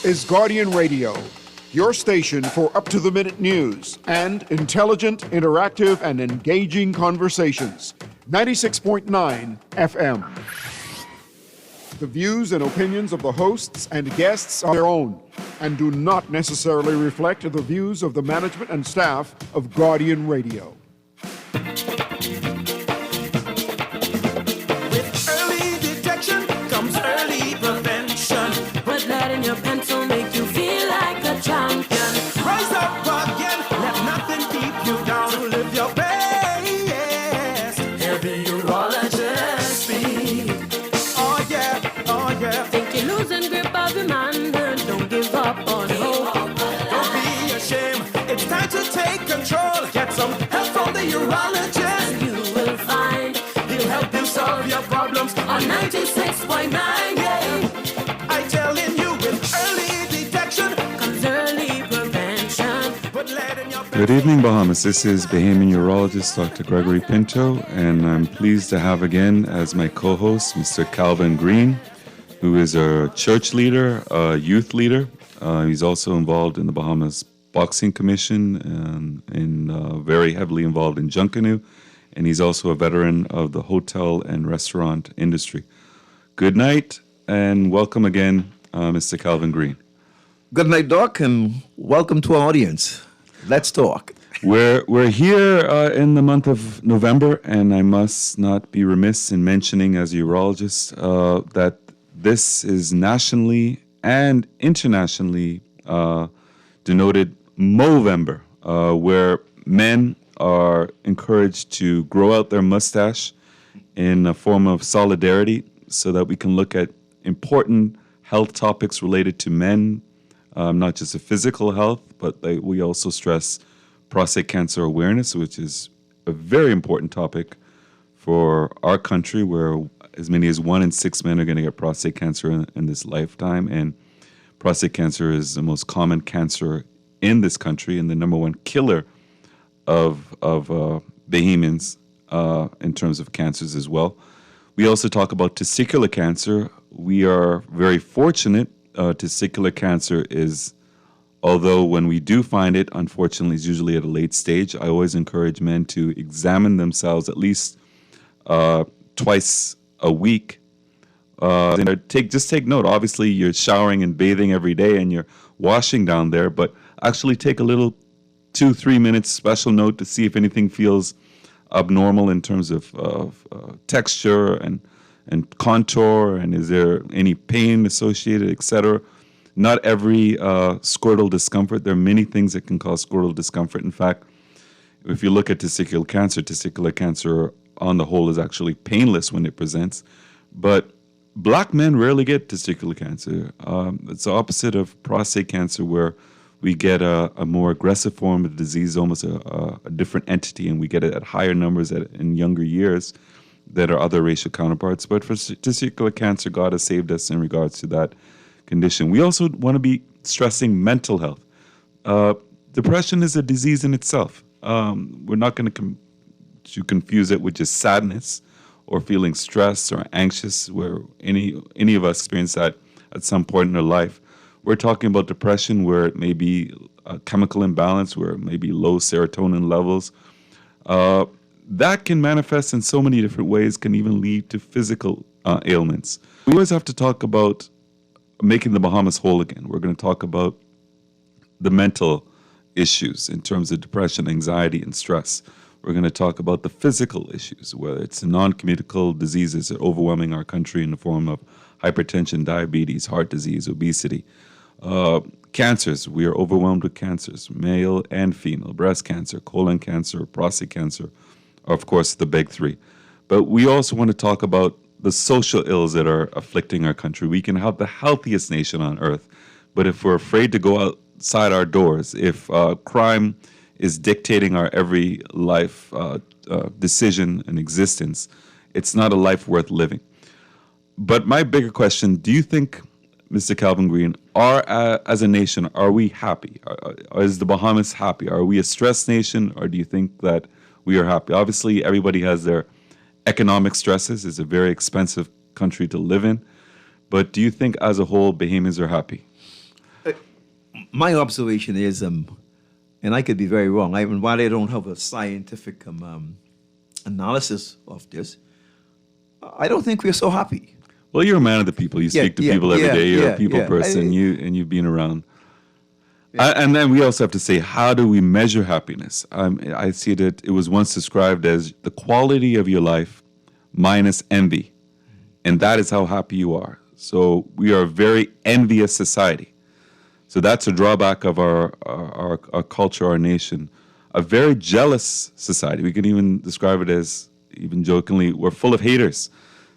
is Guardian Radio, your station for up-to-the-minute news and intelligent, interactive, and engaging conversations. 96.9 FM. The views and opinions of the hosts and guests are their own and do not necessarily reflect the views of the management and staff of Guardian Radio. With early detection comes early prevention. Put that in your pencil, make you feel like a champion. Rise up again, let nothing keep you down. To live your best, hear the urologist speak. Oh yeah, oh yeah. Think you're losing grip of your manhood, don't give up on hope. Don't be ashamed, it's time to take control. Get some help from the urologist. And you will find He'll help you solve your problems on 96.9, yeah. I telling you, with early detection Comes early prevention. put lead in your Good evening, Bahamas. This is Bahamian Urologist Dr. Greggory Pinto, and I'm pleased to have again as my co-host Mr. Calvin Green, who is a church leader, a youth leader. He's also involved in the Bahamas Boxing Commission and very heavily involved in Junkanoo, and he's also a veteran of the hotel and restaurant industry. Good night, and welcome again, Mr. Calvin Green. Good night, Doc, and welcome to our audience. Let's talk. We're here in the month of November, and I must not be remiss in mentioning as a urologist that this is nationally and internationally denoted Movember, where men are encouraged to grow out their mustache in a form of solidarity so that we can look at important health topics related to men, not just the physical health, but we also stress prostate cancer awareness, which is a very important topic for our country, where as many as 1 in 6 men are going to get prostate cancer in this lifetime. And prostate cancer is the most common cancer in this country and the number one killer of Bahamians in terms of cancers as well. We also talk about testicular cancer. We are very fortunate. Testicular cancer is, although when we do find it, unfortunately, it's usually at a late stage. I always encourage men to examine themselves at least twice a week. Just take note. Obviously, you're showering and bathing every day and you're washing down there, but actually take a little 2-3 minutes special note to see if anything feels abnormal in terms of texture and contour, and is there any pain associated, etc. Not every scrotal discomfort. There are many things that can cause scrotal discomfort. In fact, if you look at testicular cancer on the whole is actually painless when it presents. But black men rarely get testicular cancer. It's the opposite of prostate cancer, where we get a more aggressive form of disease, almost a different entity, and we get it at higher numbers in younger years than our other racial counterparts. But for testicular cancer, God has saved us in regards to that condition. We also want to be stressing mental health. Depression is a disease in itself. We're not going to confuse it with just sadness or feeling stressed or anxious, where any of us experience that at some point in our life. We're talking about depression where it may be a chemical imbalance, where it may be low serotonin levels. That can manifest in so many different ways, can even lead to physical ailments. We always have to talk about making the Bahamas whole again. We're going to talk about the mental issues in terms of depression, anxiety, and stress. We're going to talk about the physical issues, whether it's the non-communicable diseases that are overwhelming our country in the form of hypertension, diabetes, heart disease, obesity. Cancers, we are overwhelmed with cancers, male and female, breast cancer, colon cancer, prostate cancer, are of course the big three. But we also want to talk about the social ills that are afflicting our country. We can have the healthiest nation on earth, but if we're afraid to go outside our doors, if crime is dictating our every life decision and existence, it's not a life worth living. But my bigger question, do you think, Mr. Calvin Green, as a nation, are we happy? Is the Bahamas happy? Are we a stressed nation, or do you think that we are happy? Obviously, everybody has their economic stresses. It's a very expensive country to live in. But do you think, as a whole, Bahamians are happy? my observation is, and I could be very wrong, while I don't have a scientific analysis of this, I don't think we're so happy. Well, you're a man of the people. You speak to people every day. You're a people person. You've been around. And then we also have to say, how do we measure happiness? I see that it was once described as the quality of your life minus envy. And that is how happy you are. So we are a very envious society. So that's a drawback of our culture, our nation. A very jealous society. We can even describe it as, even jokingly, we're full of haters.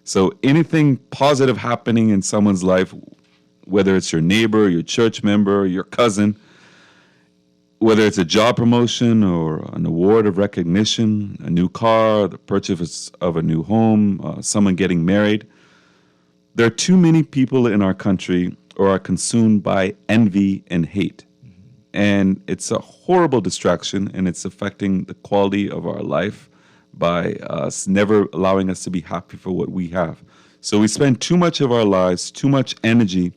So anything positive happening in someone's life, whether it's your neighbor, your church member, your cousin, whether it's a job promotion or an award of recognition, a new car, the purchase of a new home, someone getting married, there are too many people in our country who are consumed by envy and hate. And it's a horrible distraction, and it's affecting the quality of our life by us never allowing us to be happy for what we have. So we spend too much of our lives, too much energy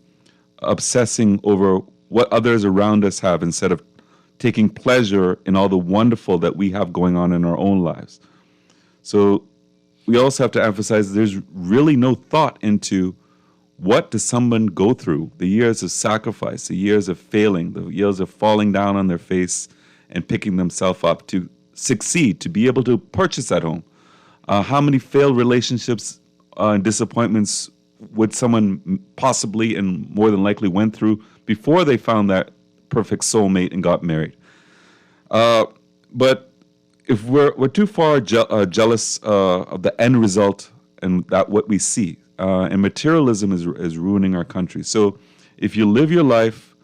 obsessing over what others around us have instead of taking pleasure in all the wonderful that we have going on in our own lives. So we also have to emphasize there's really no thought into what does someone go through, the years of sacrifice, the years of failing, the years of falling down on their face and picking themselves up to succeed, to be able to purchase that home. How many failed relationships and disappointments would someone possibly and more than likely went through before they found that perfect soulmate and got married? But if we're too far jealous of the end result and that what we see, and materialism is ruining our country. So if you live your life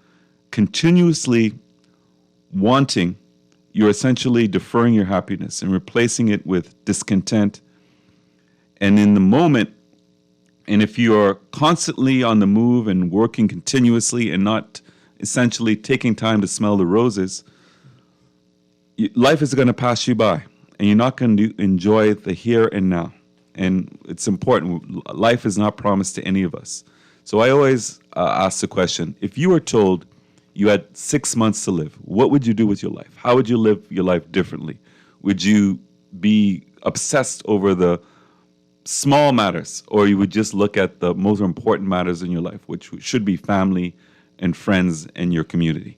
continuously wanting, you're essentially deferring your happiness and replacing it with discontent. And in the moment, and if you are constantly on the move and working continuously and not essentially taking time to smell the roses, life is going to pass you by, and you're not going to enjoy the here and now. And it's important. Life is not promised to any of us. So I always ask the question, if you were told you had 6 months to live, what would you do with your life? How would you live your life differently? Would you be obsessed over the small matters, or you would just look at the most important matters in your life, which should be family and friends and your community?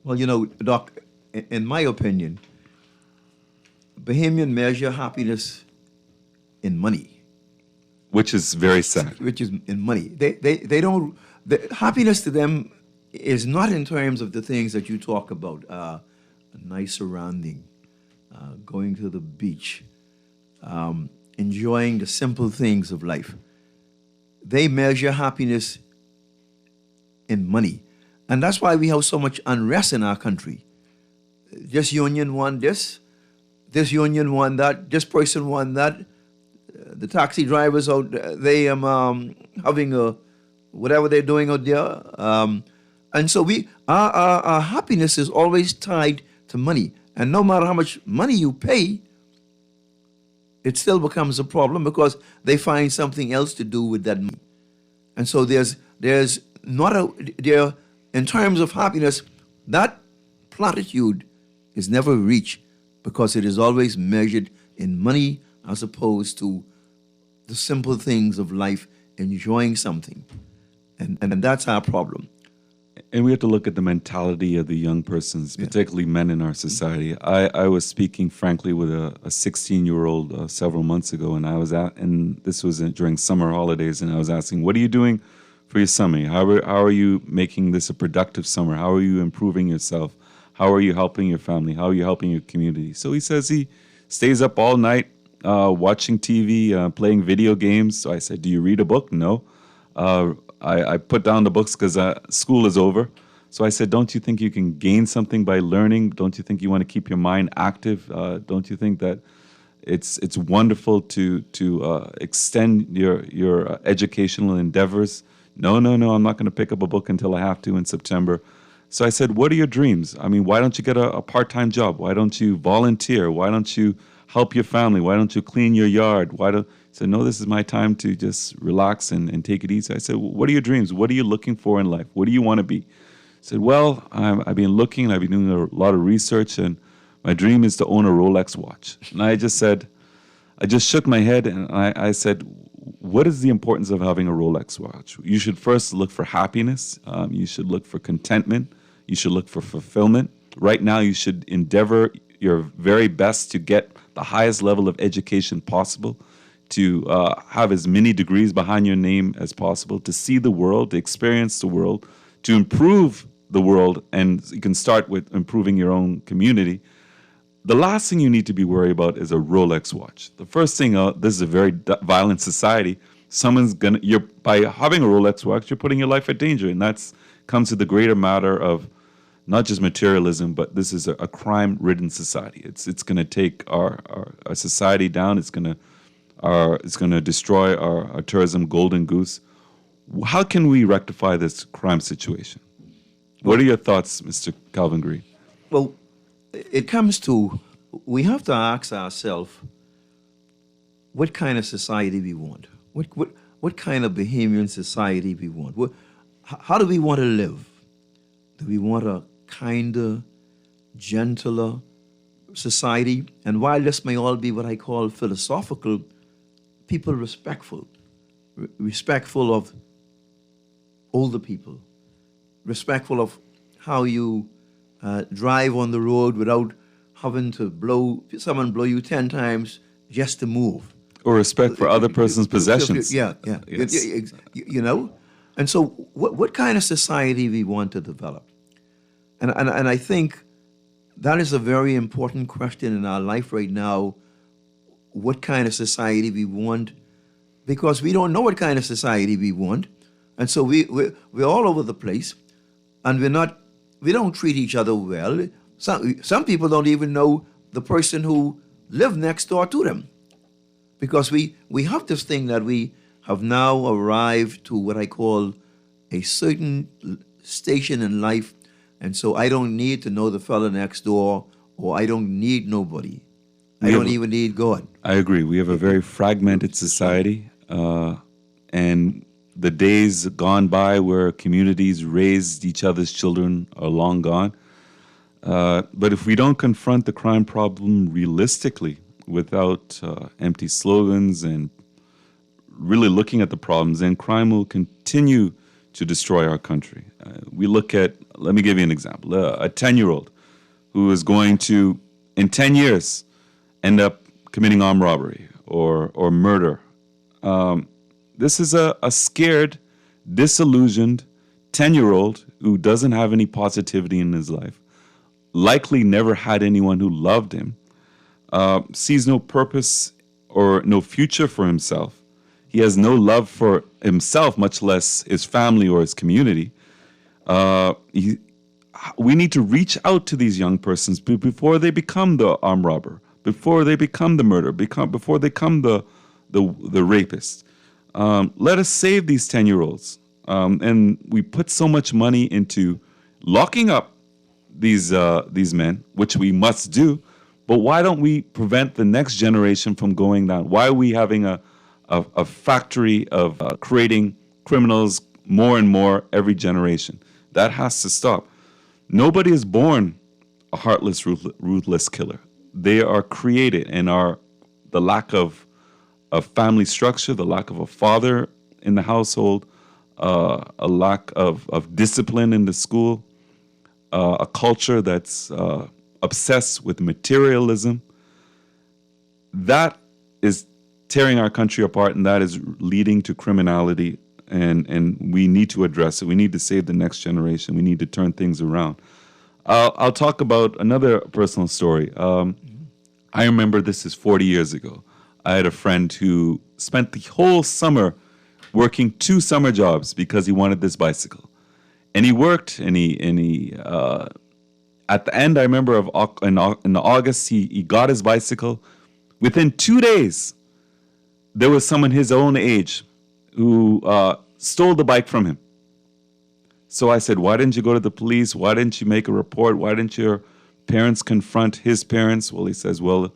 Well, Doc, in my opinion, Bahamian measure happiness in money. Which is very sad. Which is in money. They don't, happiness to them is not in terms of the things that you talk about, a nice surrounding, going to the beach, enjoying the simple things of life. They measure happiness in money. And that's why we have so much unrest in our country. This union won this union won that, this person won that. The taxi drivers out, they having whatever they're doing out there. And so our happiness is always tied to money. And no matter how much money you pay, it still becomes a problem because they find something else to do with that money. And so there's not in terms of happiness, that platitude is never reached because it is always measured in money as opposed to the simple things of life, enjoying something. And that's our problem. And we have to look at the mentality of the young persons, particularly men in our society. I was speaking frankly with a 16-year-old several months ago, and and this was during summer holidays, and I was asking, what are you doing for your summer? How are you making this a productive summer? How are you improving yourself? How are you helping your family? How are you helping your community? So he says he stays up all night watching TV, playing video games. So I said, do you read a book? No. I put down the books because school is over. So I said, don't you think you can gain something by learning? Don't you think you want to keep your mind active? Don't you think that it's wonderful to extend your educational endeavors? No, I'm not going to pick up a book until I have to in September. So I said, what are your dreams? I mean, why don't you get a part-time job? Why don't you volunteer? Why don't you help your family? Why don't you clean your yard? He said, no, this is my time to just relax and take it easy. I said, well, what are your dreams? What are you looking for in life? What do you want to be? said, well, I've been looking, I've been doing a lot of research, and my dream is to own a Rolex watch. And I just shook my head, and I said, what is the importance of having a Rolex watch? You should first look for happiness. You should look for contentment. You should look for fulfillment. Right now, you should endeavor your very best to get the highest level of education possible, to have as many degrees behind your name as possible, to see the world, to experience the world, to improve the world, and you can start with improving your own community. The last thing you need to be worried about is a Rolex watch. The first thing, this is a very violent society. By having a Rolex watch, you're putting your life at danger, and that's comes to the greater matter of not just materialism, but this is a crime-ridden society. It's going to take our society down. It's going to destroy our tourism golden goose. How can we rectify this crime situation? What are your thoughts, Mr. Calvin Green? Well, it comes to, we have to ask ourselves what kind of society we want. What kind of Bahamian society we want. How do we want to live? Do we want a kinder, gentler society? And while this may all be what I call philosophical, people respectful of older people, respectful of how you drive on the road without having to someone blow you 10 times just to move. Or respect for other person's possessions. Yeah. Yes. You know? And so what kind of society we want to develop? And I think that is a very important question in our life right now, what kind of society we want, because we don't know what kind of society we want. And so we're all over the place, and we don't treat each other well. Some people don't even know the person who lived next door to them, because we have this thing that we have now arrived to what I call a certain station in life, and so I don't need to know the fella next door, or I don't need nobody. I don't even need God. I agree. We have a very fragmented society, and the days gone by where communities raised each other's children are long gone. But if we don't confront the crime problem realistically, without empty slogans and really looking at the problems, then crime will continue to destroy our country. Let me give you an example. A 10-year-old who is going to, in 10 years, end up committing armed robbery or murder. This is a scared, disillusioned 10-year-old who doesn't have any positivity in his life, likely never had anyone who loved him, sees no purpose or no future for himself. He has no love for himself, much less his family or his community. We need to reach out to these young persons before they become the armed robber, before they become the murderer, before they become the rapist. Let us save these 10-year-olds. And we put so much money into locking up these men, which we must do. But why don't we prevent the next generation from going down? Why are we having a factory of creating criminals more and more every generation? That has to stop. Nobody is born a heartless, ruthless killer. They are created, and the lack of family structure, the lack of a father in the household, a lack of discipline in the school, a culture that's obsessed with materialism, that is tearing our country apart, and that is leading to criminality, and we need to address it. We need to save the next generation. We need to turn things around. I'll talk about another personal story. I remember this is 40 years ago. I had a friend who spent the whole summer working 2 summer jobs because he wanted this bicycle. And he worked, and he at the end, I remember in August, he got his bicycle. Within 2 days, there was someone his own age who stole the bike from him. So I said, why didn't you go to the police? Why didn't you make a report? Why didn't your parents confront his parents? Well, he says, well,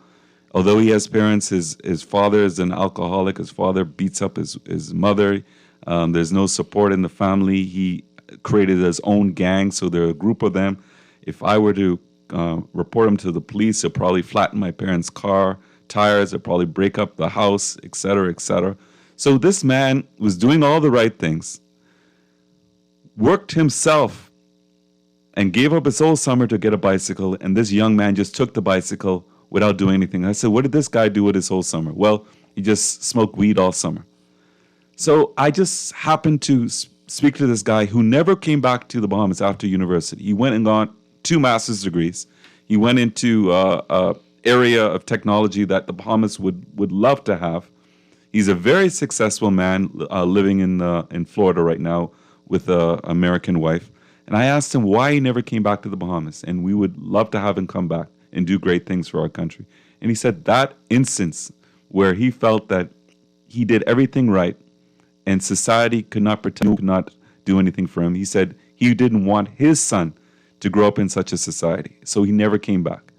although he has parents, his father is an alcoholic. His father beats up his mother. There's no support in the family. He created his own gang. So there are a group of them. If I were to report him to the police, they'll probably flatten my parents' car tires, they'll probably break up the house, etc., etc. So this man was doing all the right things, worked himself, and gave up his whole summer to get a bicycle, and this young man just took the bicycle without doing anything. I said, what did this guy do with his whole summer? Well, he just smoked weed all summer. So I just happened to speak to this guy who never came back to the Bahamas after university. He went and got 2 master's degrees. He went into an area of technology that the Bahamas would love to have. He's a very successful man living in Florida right now with an American wife. And I asked him why he never came back to the Bahamas, and we would love to have him come back and do great things for our country. And he said that instance where he felt that he did everything right and society could not pretend, could not do anything for him. He said he didn't want his son to grow up in such a society, so he never came back.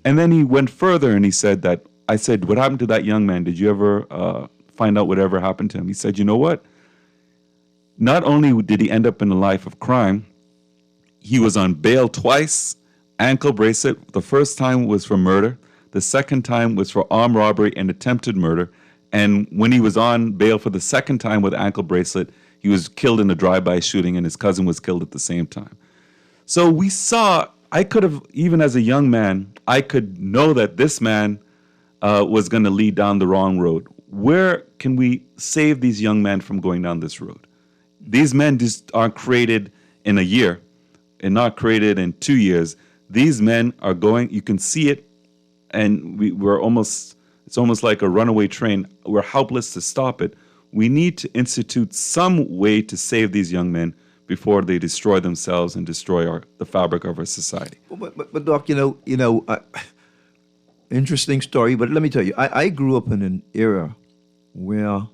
And then he went further and he said that, I said, what happened to that young man? Did you ever find out whatever happened to him? He said, you know what? Not only did he end up in a life of crime, he was on bail twice, ankle bracelet. The first time was for murder. The second time was for armed robbery and attempted murder. And when he was on bail for the second time with ankle bracelet, he was killed in a drive-by shooting, and his cousin was killed at the same time. So we saw, I could have, even as a young man, I could know that this man was going to lead down the wrong road. Where can we save these young men from going down this road? These men just aren't created in a year and not created in 2 years. These men are going, you can see it, and it's almost like a runaway train. We're helpless to stop it. We need to institute some way to save these young men before they destroy themselves and destroy the fabric of our society. But Doc, interesting story, but let me tell you, I grew up in an era where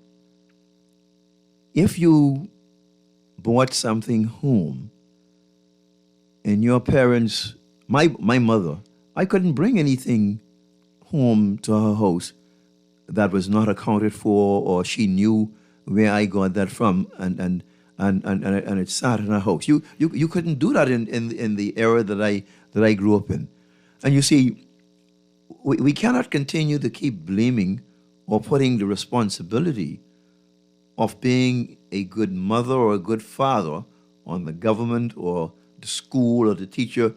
if you brought something home and your parents, my mother, I couldn't bring anything home to her house that was not accounted for, or she knew where I got that from, and it sat in her house. You couldn't do that in the era that I grew up in. And you see, we cannot continue to keep blaming or putting the responsibility of being a good mother or a good father on the government or the school or the teacher.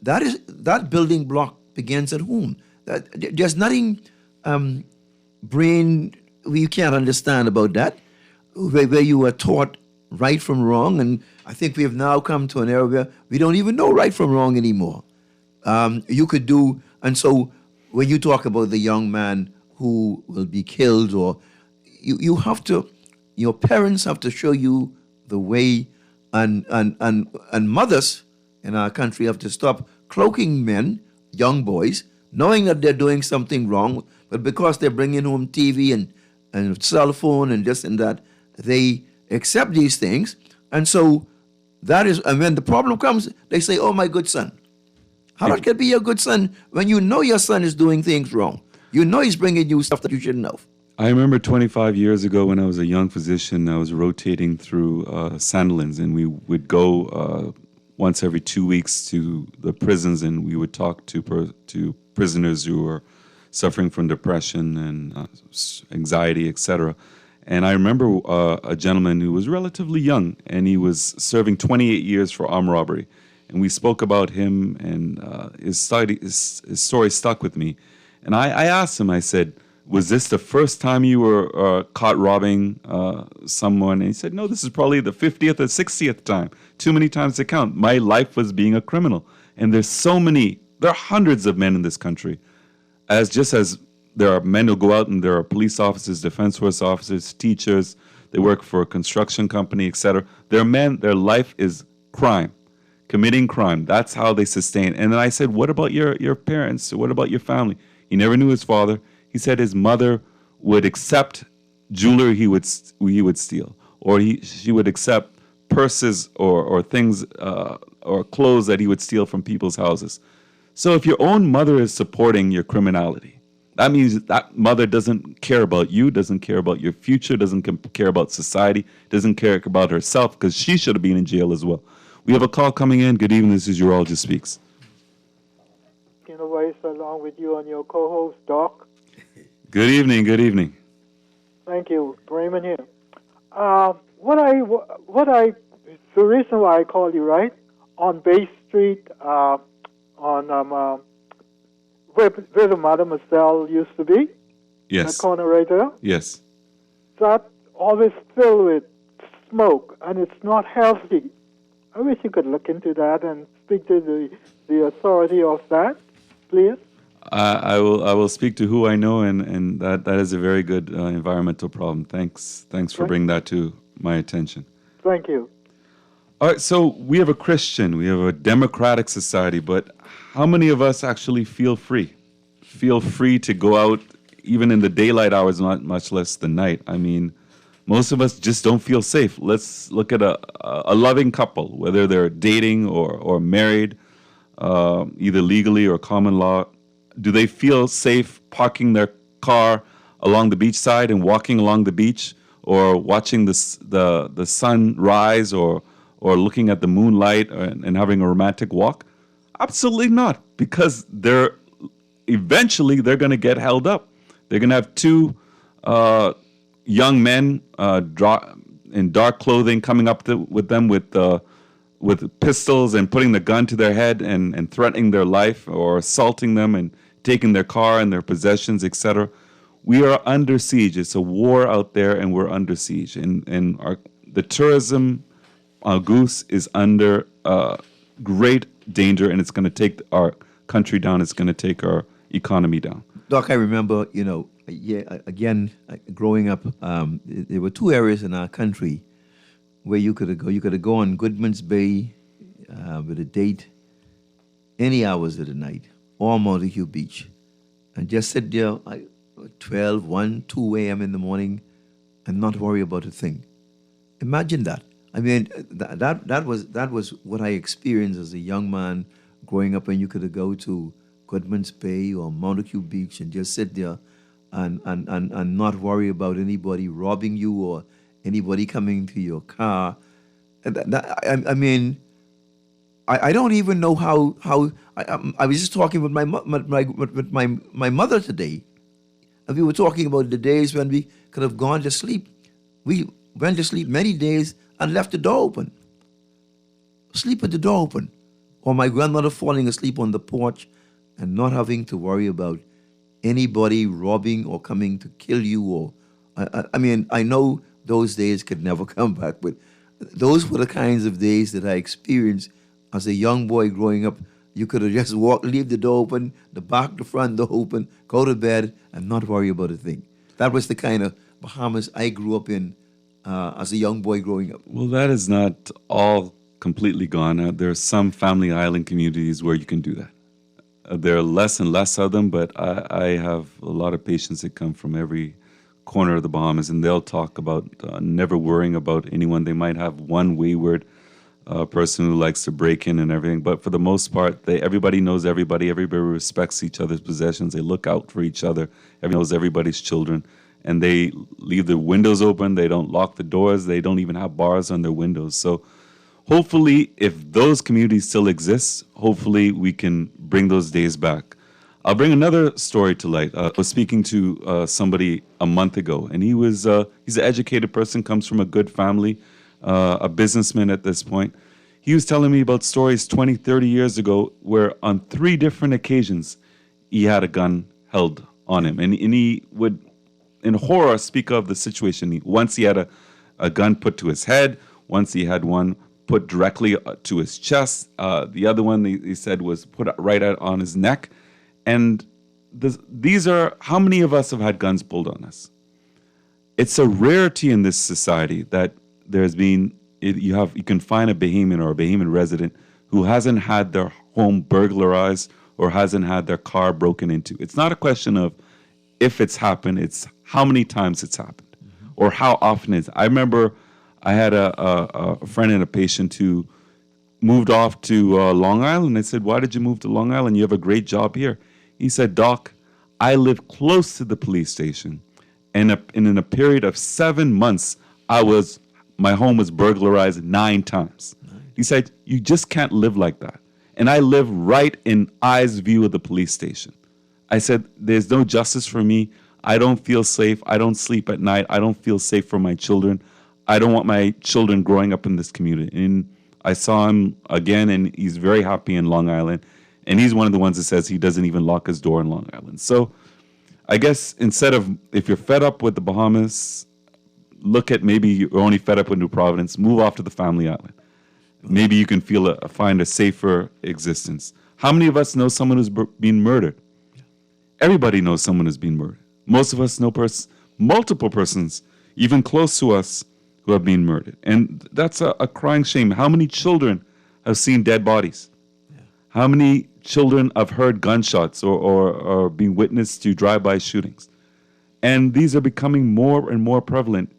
That building block begins at home. There's nothing brain you can't understand about that, where you were taught right from wrong. And I think we have now come to an era where we don't even know right from wrong anymore. You could do, and so when you talk about the young man who will be killed, or you have to, your parents have to show you the way, and mothers in our country have to stop cloaking men, young boys, knowing that they're doing something wrong, but because they're bringing home TV and cell phone and this and that, they accept these things. And so that is, and when the problem comes, they say, oh, my good son. How that can be your good son when you know your son is doing things wrong? You know he's bringing you stuff that you shouldn't know. I remember 25 years ago when I was a young physician, I was rotating through Sandilands, and we would go once every 2 weeks to the prisons, and we would talk to prisoners who were suffering from depression and anxiety, etc. And I remember a gentleman who was relatively young, and he was serving 28 years for armed robbery. And we spoke about him, and his story stuck with me. And I asked him, I said, was this the first time you were caught robbing someone? And he said, no, this is probably the 50th or 60th time. Too many times to count. My life was being a criminal. And there are hundreds of men in this country. Just as there are men who go out and there are police officers, defense force officers, teachers, they work for a construction company, etc. There are men, their life is crime, committing crime. That's how they sustain. And then I said, what about your parents? What about your family? He never knew his father. He said his mother would accept jewelry he would steal, or she would accept purses or things or clothes that he would steal from people's houses. So if your own mother is supporting your criminality, That means that mother doesn't care about you, doesn't care about your future, doesn't care about society, doesn't care about herself, because she should have been in jail as well. We have a call coming in. Good evening. This is Urologist Speaks. In a way, along with you and your co-host, Doc. Good evening. Good evening. Thank you. Raymond here. The reason why I called you, right, on Bay Street, where the Mother Marcel used to be, Yes. that corner right there, Yes. that always filled with smoke, and it's not healthy. I wish you could look into that and speak to the authority of that, please. I will speak to who I know, and that is a very good environmental problem. Thanks for bringing that to my attention. Thank you. All right, so we have a Christian, we have a democratic society, but how many of us actually feel free? Feel free to go out even in the daylight hours, not much less the night. I mean, most of us just don't feel safe. Let's look at a loving couple, whether they're dating or married, either legally or common law. Do they feel safe parking their car along the beach side and walking along the beach, or watching the sun rise, or looking at the moonlight and having a romantic walk? Absolutely not, because eventually they're going to get held up. They're going to have two young men in dark clothing coming up with them with pistols and putting the gun to their head and threatening their life, or assaulting them and taking their car and their possessions, etc. We are under siege. It's a war out there, and we're under siege. And the tourism goose is under great danger, and it's going to take our country down. It's going to take our economy down. Doc, I remember, growing up, there were two areas in our country where you could go. You could go on Goodman's Bay with a date any hours of the night, or Montague Beach, and just sit there 12, 1, 2 a.m. in the morning and not worry about a thing. Imagine that. I mean, that was what I experienced as a young man growing up, and you could go to Goodman's Bay or Montague Beach and just sit there and not worry about anybody robbing you or anybody coming to your car. I don't even know how I was just talking with my mother today, and we were talking about the days when we could have gone to sleep. We went to sleep many days and left the door open. Sleep with the door open. Or my grandmother falling asleep on the porch and not having to worry about anybody robbing or coming to kill you. Or I know those days could never come back, but those were the kinds of days that I experienced as a young boy growing up. You could have just leave the door open, the back, the front door open, go to bed, and not worry about a thing. That was the kind of Bahamas I grew up in as a young boy growing up. Well, that is not all completely gone. There are some family island communities where you can do that. There are less and less of them, but I have a lot of patients that come from every corner of the Bahamas, and they'll talk about never worrying about anyone. They might have one wayward person who likes to break in and everything, but for the most part, everybody knows everybody. Everybody respects each other's possessions. They look out for each other. Everybody knows everybody's children, and they leave the windows open. They don't lock the doors. They don't even have bars on their windows. So hopefully, if those communities still exist, hopefully we can bring those days back. I'll bring another story to light. I was speaking to somebody a month ago, and he's an educated person, comes from a good family, a businessman at this point. He was telling me about stories 20, 30 years ago where on 3 different occasions he had a gun held on him. And he would, in horror, speak of the situation. Once he had a gun put to his head, once he had one put directly to his chest. The other one, he said, was put right out on his neck. And these are, how many of us have had guns pulled on us? It's a rarity in this society that there's been, you can find a Bahamian or a Bahamian resident who hasn't had their home burglarized or hasn't had their car broken into. It's not a question of if it's happened, it's how many times it's happened or how often it's. I remember I had a friend and a patient who moved off to Long Island. I said, why did you move to Long Island? You have a great job here. He said, Doc, I live close to the police station, and in a period of 7 months, my home was burglarized 9 times. He said, you just can't live like that. And I live right in eyes view of the police station. I said, there's no justice for me. I don't feel safe. I don't sleep at night. I don't feel safe for my children. I don't want my children growing up in this community. And I saw him again, and he's very happy in Long Island. And he's one of the ones that says he doesn't even lock his door in Long Island. So I guess instead of, if you're fed up with the Bahamas, look at maybe you're only fed up with New Providence, move off to the family island. Maybe you can find a safer existence. How many of us know someone who's been murdered? Everybody knows someone who's been murdered. Most of us know multiple persons, even close to us, who have been murdered. And that's a crying shame. How many children have seen dead bodies? How many children have heard gunshots or been witness to drive-by shootings? And these are becoming more and more prevalent.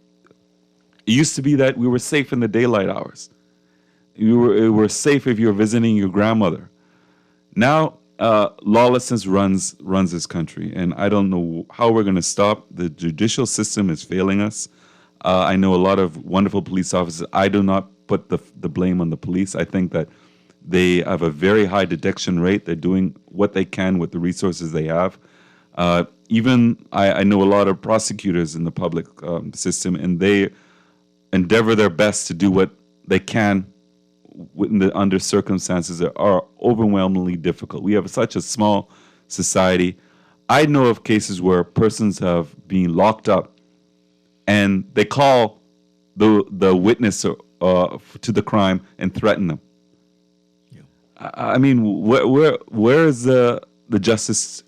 It used to be that we were safe in the daylight hours. You were safe if you were visiting your grandmother. Now, lawlessness runs this country, and I don't know how we're going to stop. The judicial system is failing us. I know a lot of wonderful police officers. I do not put the blame on the police. I think that they have a very high detection rate. They're doing what they can with the resources they have. Even I know a lot of prosecutors in the public system, and they endeavor their best to do what they can under circumstances that are overwhelmingly difficult. We have such a small society. I know of cases where persons have been locked up, and they call the witness to the crime and threaten them. I mean, where is the justice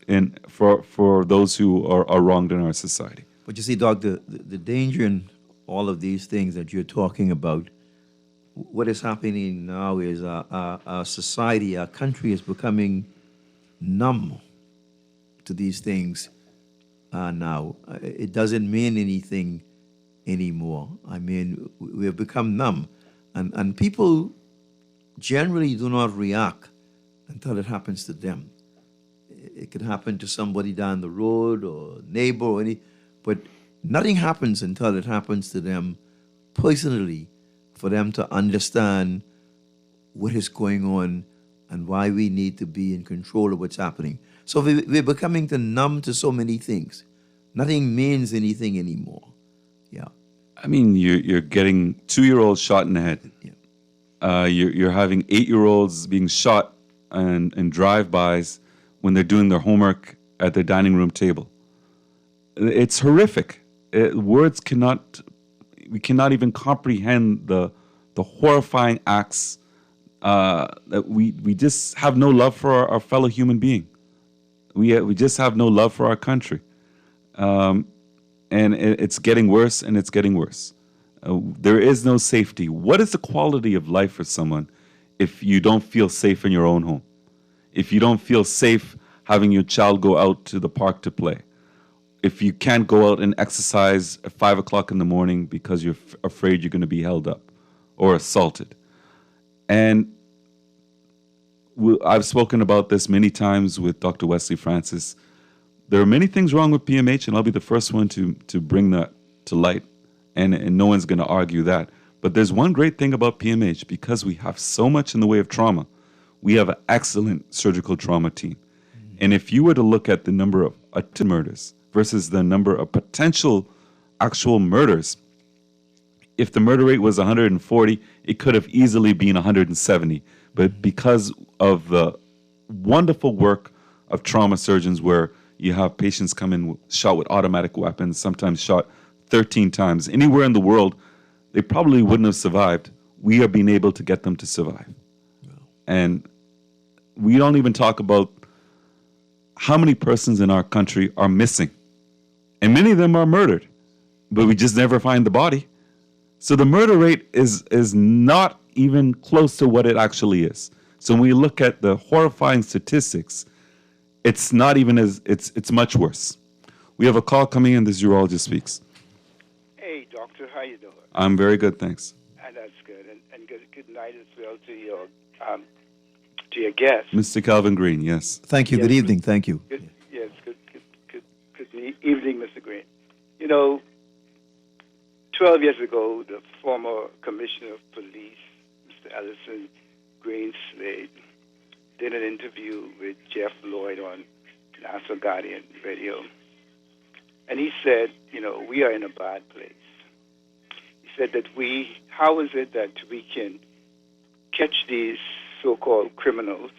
for those who are wronged in our society? But you see, Doc, the danger in all of these things that you're talking about, what is happening now is our society, our country is becoming numb to these things now. It doesn't mean anything anymore. I mean, we have become numb. And people generally do not react until it happens to them. It could happen to somebody down the road or a neighbor or but nothing happens until it happens to them personally, for them to understand what is going on and why we need to be in control of what's happening. So we're becoming numb to so many things. Nothing means anything anymore. Yeah. I mean, you're getting 2-year-olds shot in the head. Yeah. You're having 8-year-olds being shot and drive-bys when they're doing their homework at their dining room table. It's horrific. We cannot even comprehend the horrifying acts that we just have no love for our fellow human being. We just have no love for our country. And it's getting worse, and it's getting worse. There is no safety. What is the quality of life for someone if you don't feel safe in your own home? If you don't feel safe having your child go out to the park to play? If you can't go out and exercise at 5 o'clock in the morning because you're afraid you're going to be held up or assaulted? And I've spoken about this many times with Dr. Wesley Francis. There are many things wrong with PMH, and I'll be the first one to bring that to light, and no one's going to argue that. But there's one great thing about PMH. Because we have so much in the way of trauma, we have an excellent surgical trauma team. And if you were to look at the number of attempted murders versus the number of potential actual murders, if the murder rate was 140, it could have easily been 170. But because of the wonderful work of trauma surgeons, where you have patients come in shot with automatic weapons, sometimes shot 13 times, anywhere in the world, they probably wouldn't have survived. We have been able to get them to survive. Wow. And we don't even talk about how many persons in our country are missing. And many of them are murdered, but we just never find the body. So the murder rate is not even close to what it actually is. So when we look at the horrifying statistics, it's not even it's much worse. We have a call coming in. This urologist speaks. Hey, doctor, how you doing? I'm very good, thanks. And that's good. And good night as well to your guest. Mr. Calvin Green, yes. Thank you. Yes, Good evening. Thank you. Good, yes, good evening, Mr. Green. 12 years ago, the former Commissioner of Police, Mr. Ellison Greenslade, did an interview with Jeff Lloyd on National Guardian Radio. And he said, we are in a bad place. He said that how is it that we can catch these so-called criminals?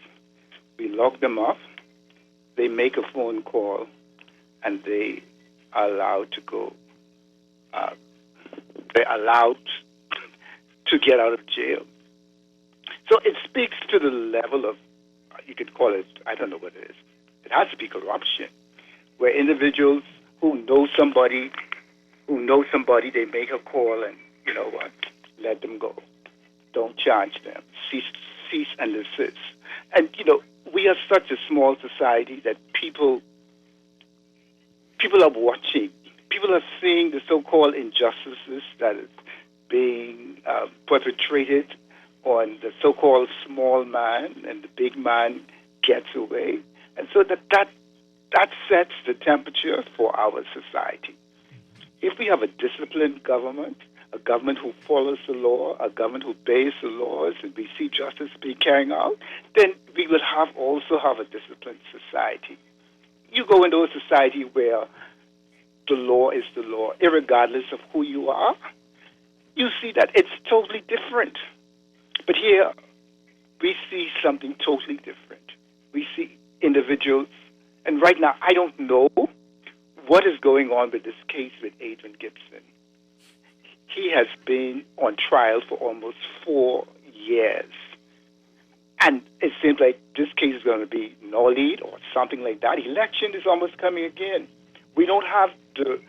We lock them up, they make a phone call, and they are allowed to go. They're allowed to get out of jail. So it speaks to the level of, you could call it, I don't know what it is. It has to be corruption, where individuals who know somebody, they make a call and, you know what, let them go. Don't charge them. Cease and desist. And, we are such a small society that people are watching. People are seeing the so-called injustices that is being perpetrated on the so-called small man, and the big man gets away. And so that sets the temperature for our society. If we have a disciplined government, a government who follows the law, a government who obeys the laws, and we see justice being carried out, then we will also have a disciplined society. You go into a society where the law is the law, irregardless of who you are, you see that it's totally different. But here, we see something totally different. We see individuals, and right now, I don't know what is going on with this case with Adrian Gibson. He has been on trial for almost 4 years. And it seems like this case is going to be nollied or something like that. Election is almost coming again. We don't have the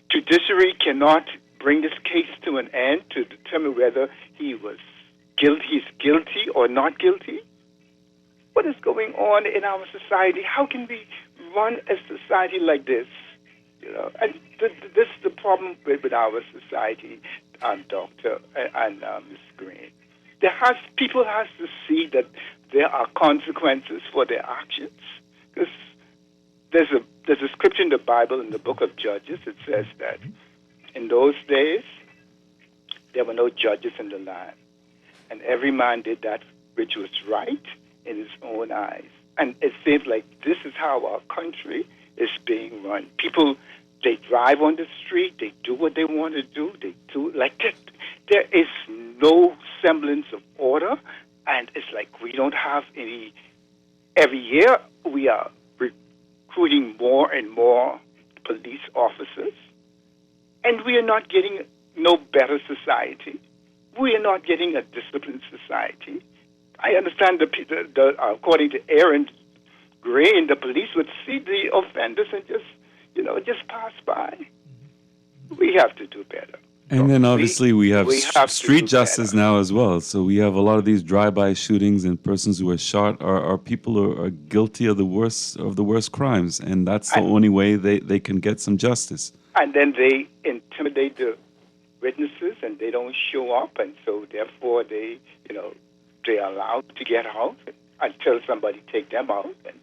judiciary cannot bring this case to an end to determine whether he's guilty or not guilty. What is going on in our society? How can we run a society like this? And this is the problem with our society, Doctor and Ms. Green. People have to see that there are consequences for their actions. Because there's a scripture in the Bible, in the book of Judges, it says that in those days there were no judges in the land, and every man did that which was right in his own eyes. And it seems like this is how our country is being run. People, they drive on the street, they do what they want to do, they do like that. There is no semblance of order, and it's like we don't have any. Every year we are recruiting more and more police officers, and we are not getting no better society. We are not getting a disciplined society. I understand according to Aaron Green, the police would see the offenders and just pass by. We have to do better. And then obviously we have to street do justice better. now as well. So we have a lot of these drive-by shootings, and persons who are shot are people who are guilty of the worst crimes, and that's the only way they can get some justice. And then they intimidate the witnesses, and they don't show up, and so therefore they're allowed to get out until somebody take them out. And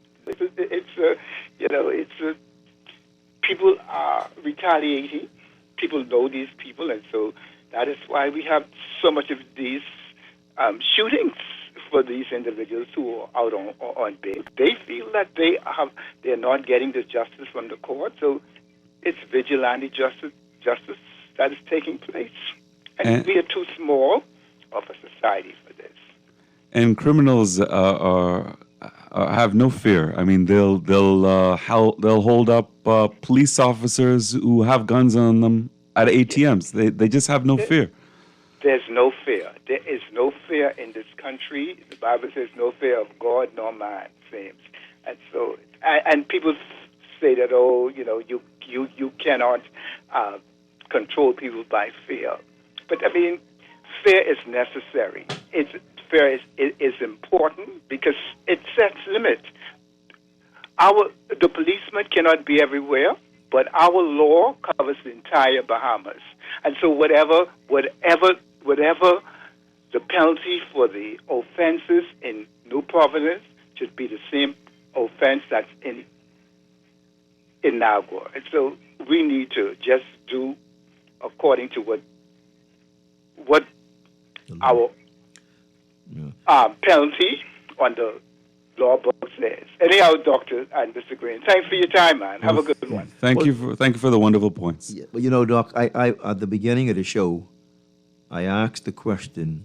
people are retaliating. People know these people, and so that is why we have so much of these shootings for these individuals who are out on bail. They feel that they're not getting the justice from the court, so it's vigilante justice that is taking place, and we are too small of a society for this. And criminals have no fear. I mean, they'll hold up police officers who have guns on them at ATMs. They just have no fear. There's no fear. There is no fear in this country. The Bible says no fear of God nor man, seems. And so, and people say that, you cannot control people by fear. But I mean, fear is necessary. Fear is important because it sets limits. The policeman cannot be everywhere, but our law covers the entire Bahamas. And so whatever the penalty for the offenses in New Providence should be the same offense that's in Niagara. And so we need to just do according to what our penalty on the law book says. Anyhow, Doctor and Mr. Green, thanks for your time, man. Have a good one. Thank you for the wonderful points. Yeah, well, you know, Doc, I at the beginning of the show, I asked the question,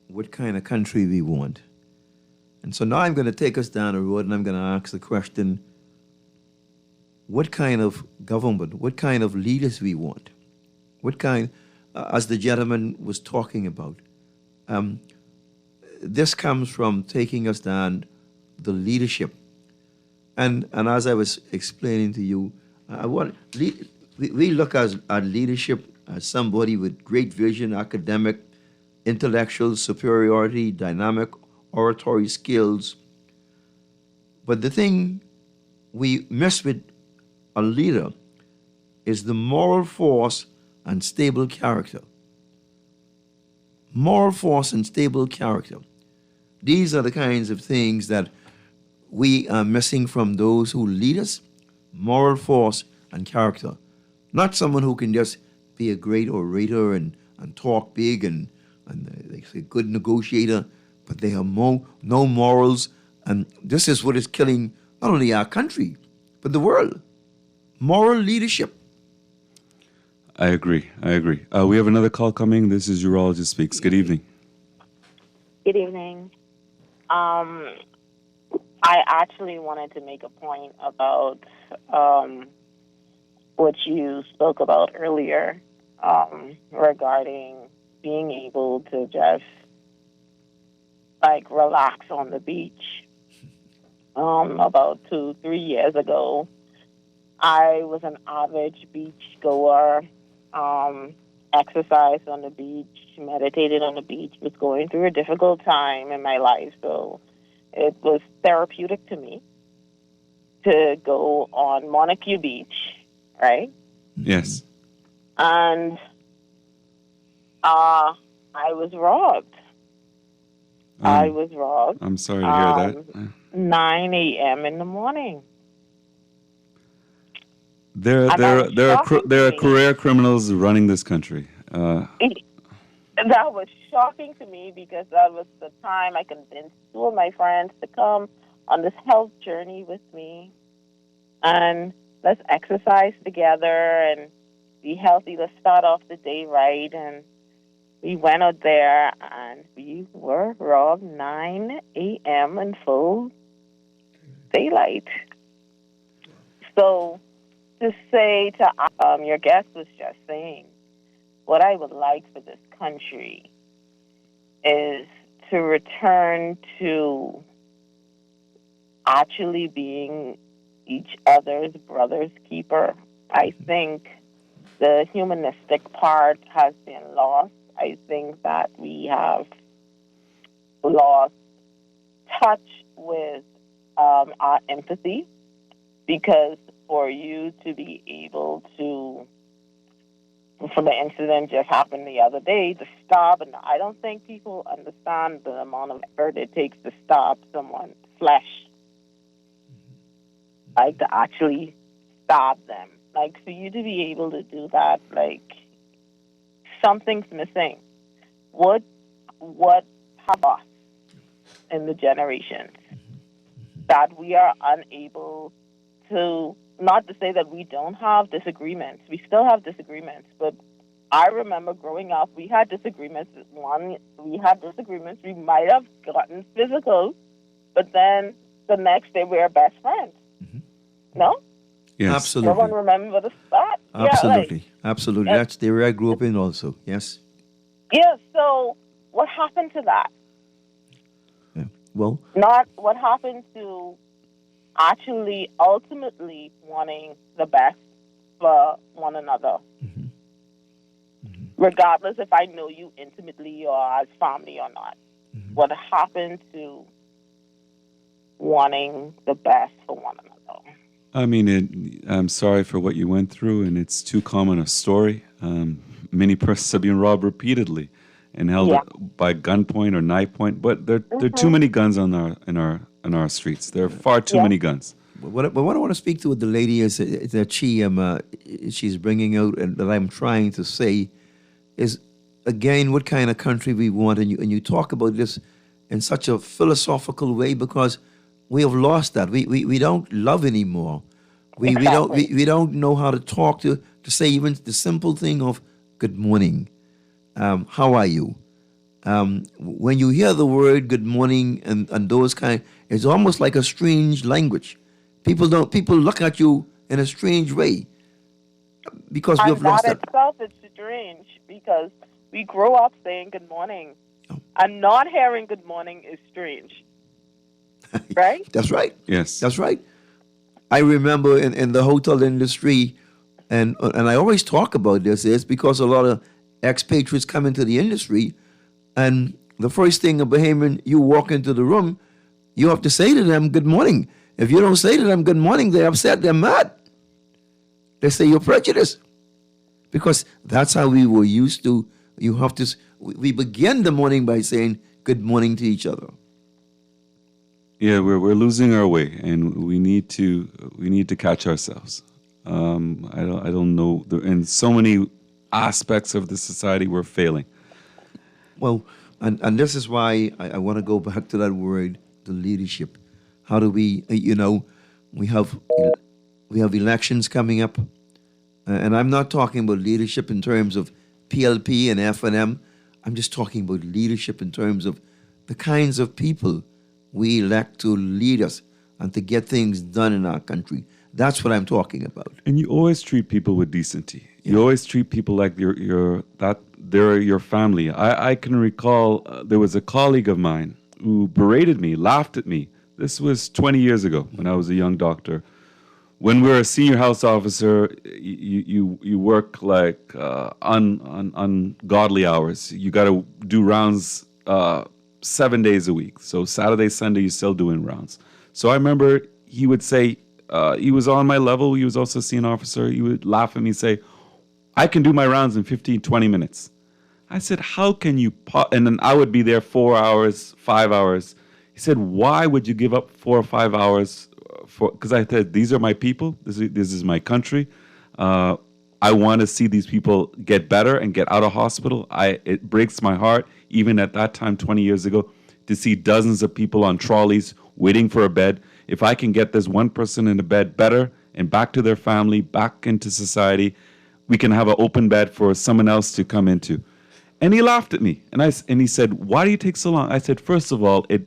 what kind of country we want? And so now I'm going to take us down a road and I'm going to ask the question, what kind of government, what kind of leaders we want? What kind, as the gentleman was talking about, this comes from taking us down the leadership. And as I was explaining to you, we look at leadership as somebody with great vision, academic, intellectual superiority, dynamic oratory skills. But the thing we miss with a leader is the moral force and stable character. Moral force and stable character. These are the kinds of things that we are missing from those who lead us. Moral force and character. Not someone who can just be a great orator and talk big and they say good negotiator, but they have no morals. And this is what is killing not only our country, but the world. Moral leadership. I agree. We have another call coming. This is Urologist Speaks. Good evening. Good evening. I actually wanted to make a point about what you spoke about earlier regarding being able to just relax on the beach. About 2-3 years ago, I was an avid beach goer, exercised on the beach, meditated on the beach, was going through a difficult time in my life, so it was therapeutic to me to go on Montague Beach, right? Yes. And I was robbed. I'm sorry to hear that. 9 a.m. in the morning. There are career criminals running this country. That was shocking to me because that was the time I convinced two of my friends to come on this health journey with me. And let's exercise together and be healthy. Let's start off the day right. And we went out there and we were robbed 9 a.m. in full daylight. So to say to your guest was just saying, what I would like for this country is to return to actually being each other's brother's keeper. I think the humanistic part has been lost. I think that we have lost touch with our empathy, because for you to be able to, for the incident just happened the other day, to stop, and I don't think people understand the amount of effort it takes to stop someone's flesh, to actually stop them. For you to be able to do that, something's missing. What have us in the generations that we are unable to, not to say that we don't have disagreements. We still have disagreements, but I remember growing up, we had disagreements. We might have gotten physical, but then the next day we were best friends. No? Yes. Absolutely. Someone remember the spot? Absolutely. Absolutely. That's the area I grew up in also. Yes. Yeah, so what happened to that? Yeah. Well, Not what happened to actually ultimately wanting the best for one another. Regardless if I know you intimately or as family or not. What happened to wanting the best for one another? I mean, I'm sorry for what you went through, and it's too common a story. Many persons have been robbed repeatedly and held by gunpoint or knife point, but there are too many guns in our in our streets. There are far too many guns. But what I want to speak to with the lady is that she's bringing out, and that I'm trying to say, is again what kind of country we want, and you talk about this in such a philosophical way because we have lost that. We don't love anymore. We don't know how to talk to say even the simple thing of good morning, how are you? When you hear the word good morning and those kind, it's almost like a strange language. People look at you in a strange way because we have lost that. That itself is strange because we grow up saying good morning, and not hearing good morning is strange. Right? That's right. Yes. That's right. I remember in the hotel industry, and I always talk about this, is because a lot of expatriates come into the industry, and the first thing a Bahamian, you walk into the room, you have to say to them, good morning. If you don't say to them, good morning, they're upset, they're mad. They say you're prejudiced. Because that's how we were used to. You have to, we begin the morning by saying good morning to each other. Yeah, we're losing our way, and we need to catch ourselves. I don't know. In so many aspects of the society, we're failing. Well, and this is why I want to go back to that word, the leadership. How do we, we have elections coming up, and I'm not talking about leadership in terms of PLP and F&M. I'm just talking about leadership in terms of the kinds of people we elect to lead us and to get things done in our country. That's what I'm talking about. And you always treat people with decency. Yeah. You always treat people like they're your family. I can recall there was a colleague of mine who berated me, laughed at me. This was 20 years ago when I was a young doctor. When we're a senior house officer, you work like ungodly hours. You got to do rounds 7 days a week. So Saturday, Sunday, you're still doing rounds. So I remember he would say, he was on my level. He was also a senior officer. He would laugh at me and say, I can do my rounds in 15, 20 minutes. I said, how can you? And then I would be there 4 hours, 5 hours. He said, why would you give up 4 or 5 hours? Because I said, these are my people. This is my country. I want to see these people get better and get out of hospital. It breaks my heart, even at that time, 20 years ago, to see dozens of people on trolleys waiting for a bed. If I can get this one person in a bed better and back to their family, back into society, we can have an open bed for someone else to come into. And he laughed at me. And he said, why do you take so long? I said, first of all, it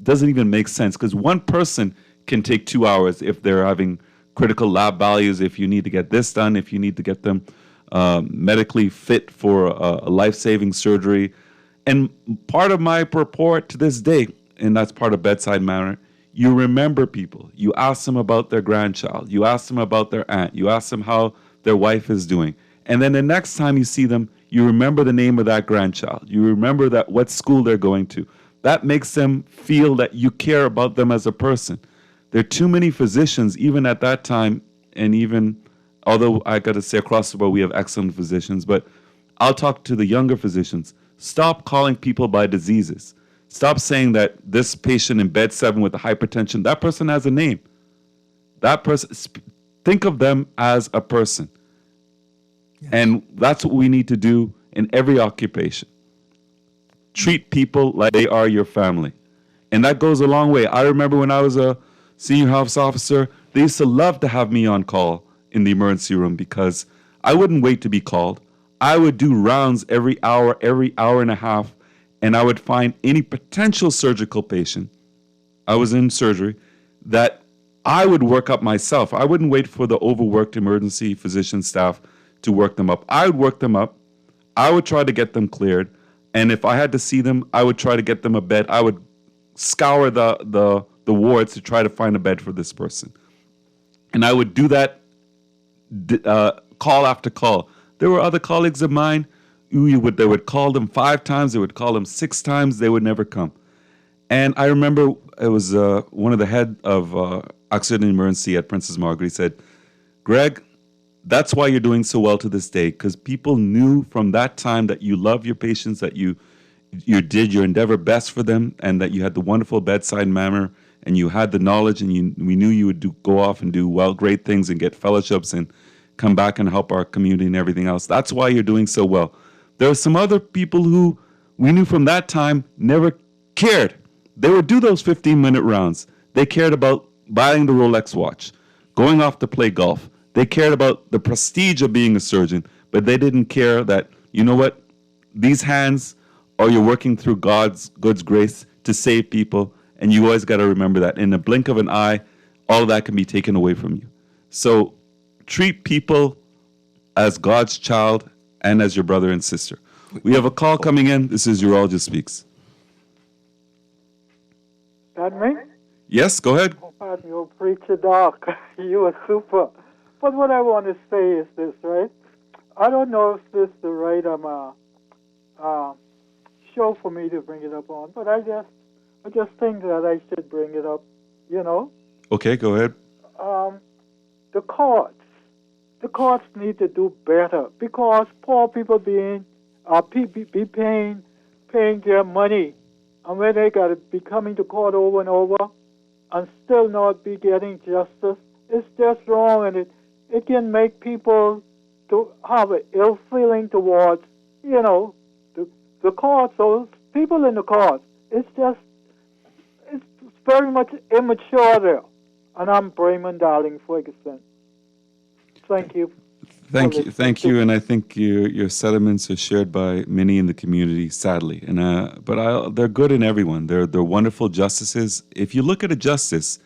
doesn't even make sense because one person can take 2 hours if they're having critical lab values, if you need to get this done, if you need to get them medically fit for a life-saving surgery. And part of my report to this day, and that's part of bedside manner, you remember people. You ask them about their grandchild. You ask them about their aunt. You ask them how their wife is doing. And then the next time you see them, you remember the name of that grandchild. You remember what school they're going to. That makes them feel that you care about them as a person. There are too many physicians, even at that time, and even, although I got to say across the board we have excellent physicians, but I'll talk to the younger physicians. Stop calling people by diseases. Stop saying that this patient in bed 7 with the hypertension, that person has a name. That person, think of them as a person. Yes. And that's what we need to do in every occupation. Treat people like they are your family. And that goes a long way. I remember when I was a senior house officer, they used to love to have me on call in the emergency room because I wouldn't wait to be called. I would do rounds every hour and a half, and I would find any potential surgical patient, I was in surgery, that I would work up myself. I wouldn't wait for the overworked emergency physician staff to work them up. I would work them up. I would try to get them cleared. And if I had to see them, I would try to get them a bed. I would scour the wards to try to find a bed for this person. And I would do that call after call. There were other colleagues of mine they would call them 5 times, they would call them 6 times, they would never come. And I remember it was one of the head of accident and emergency at Princess Margaret. He said, Greg, that's why you're doing so well to this day, because people knew from that time that you love your patients, that you you did your endeavor best for them, and that you had the wonderful bedside manner, and you had the knowledge, and we knew you would go off and do great things and get fellowships and come back and help our community and everything else. That's why you're doing so well. There are some other people who we knew from that time never cared. They would do those 15-minute rounds. They cared about buying the Rolex watch, going off to play golf. They cared about the prestige of being a surgeon, but they didn't care that, you know what, these hands are you're working through God's grace to save people, and you always got to remember that. In the blink of an eye, all of that can be taken away from you. So treat people as God's child and as your brother and sister. We have a call coming in. This is Urologist Speaks. That me? Yes, go ahead. Pardon, you preacher doc. You are super. But what I want to say is this, right? I don't know if this is the right show for me to bring it up on, but I just think that I should bring it up, you know? Okay, go ahead. The courts need to do better because poor people be paying their money, and when they got to be coming to court over and over and still not be getting justice, it's just wrong, and it can make people to have an ill feeling towards, you know, the courts, those people in the courts. It's very much immature there. And I'm Brayman Darling Ferguson. Thank you. Thank you, and I think your sentiments are shared by many in the community, sadly. And they're good in everyone. They're wonderful justices. If you look at a justice,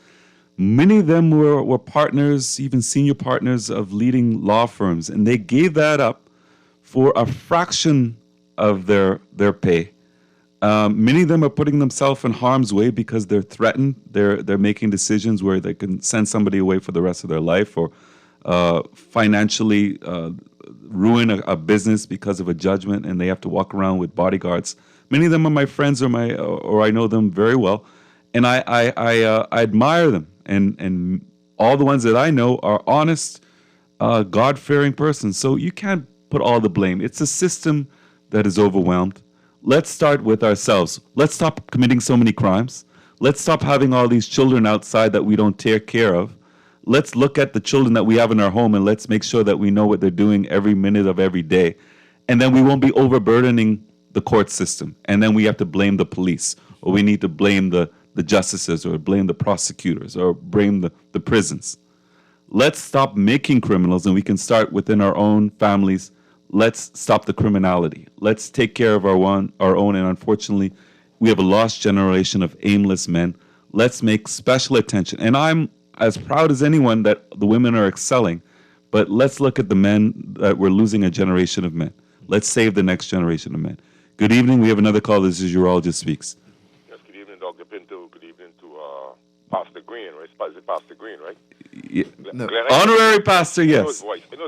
many of them were partners, even senior partners of leading law firms, and they gave that up for a fraction of their pay. Many of them are putting themselves in harm's way because they're threatened. They're making decisions where they can send somebody away for the rest of their life, or financially ruin a business because of a judgment, and they have to walk around with bodyguards. Many of them are my friends, or I know them very well, and I admire them. And all the ones that I know are honest, God-fearing persons. So you can't put all the blame. It's a system that is overwhelmed. Let's start with ourselves. Let's stop committing so many crimes. Let's stop having all these children outside that we don't take care of. Let's look at the children that we have in our home, and let's make sure that we know what they're doing every minute of every day. And then we won't be overburdening the court system. And then we have to blame the police, or we need to blame the justices, or blame the prosecutors, or blame the prisons. Let's stop making criminals, and we can start within our own families. Let's stop the criminality. Let's take care of our own. And unfortunately, we have a lost generation of aimless men. Let's make special attention. And I'm as proud as anyone that the women are excelling, but let's look at the men, that we're losing a generation of men. Let's save the next generation of men. Good evening. We have another call. This is Urologist Speaks. Yes, good evening, Dr. Pinto. Good evening to Pastor Green, right? Is it Pastor Green, right? Yeah. No. Honorary pastor, yes. I know his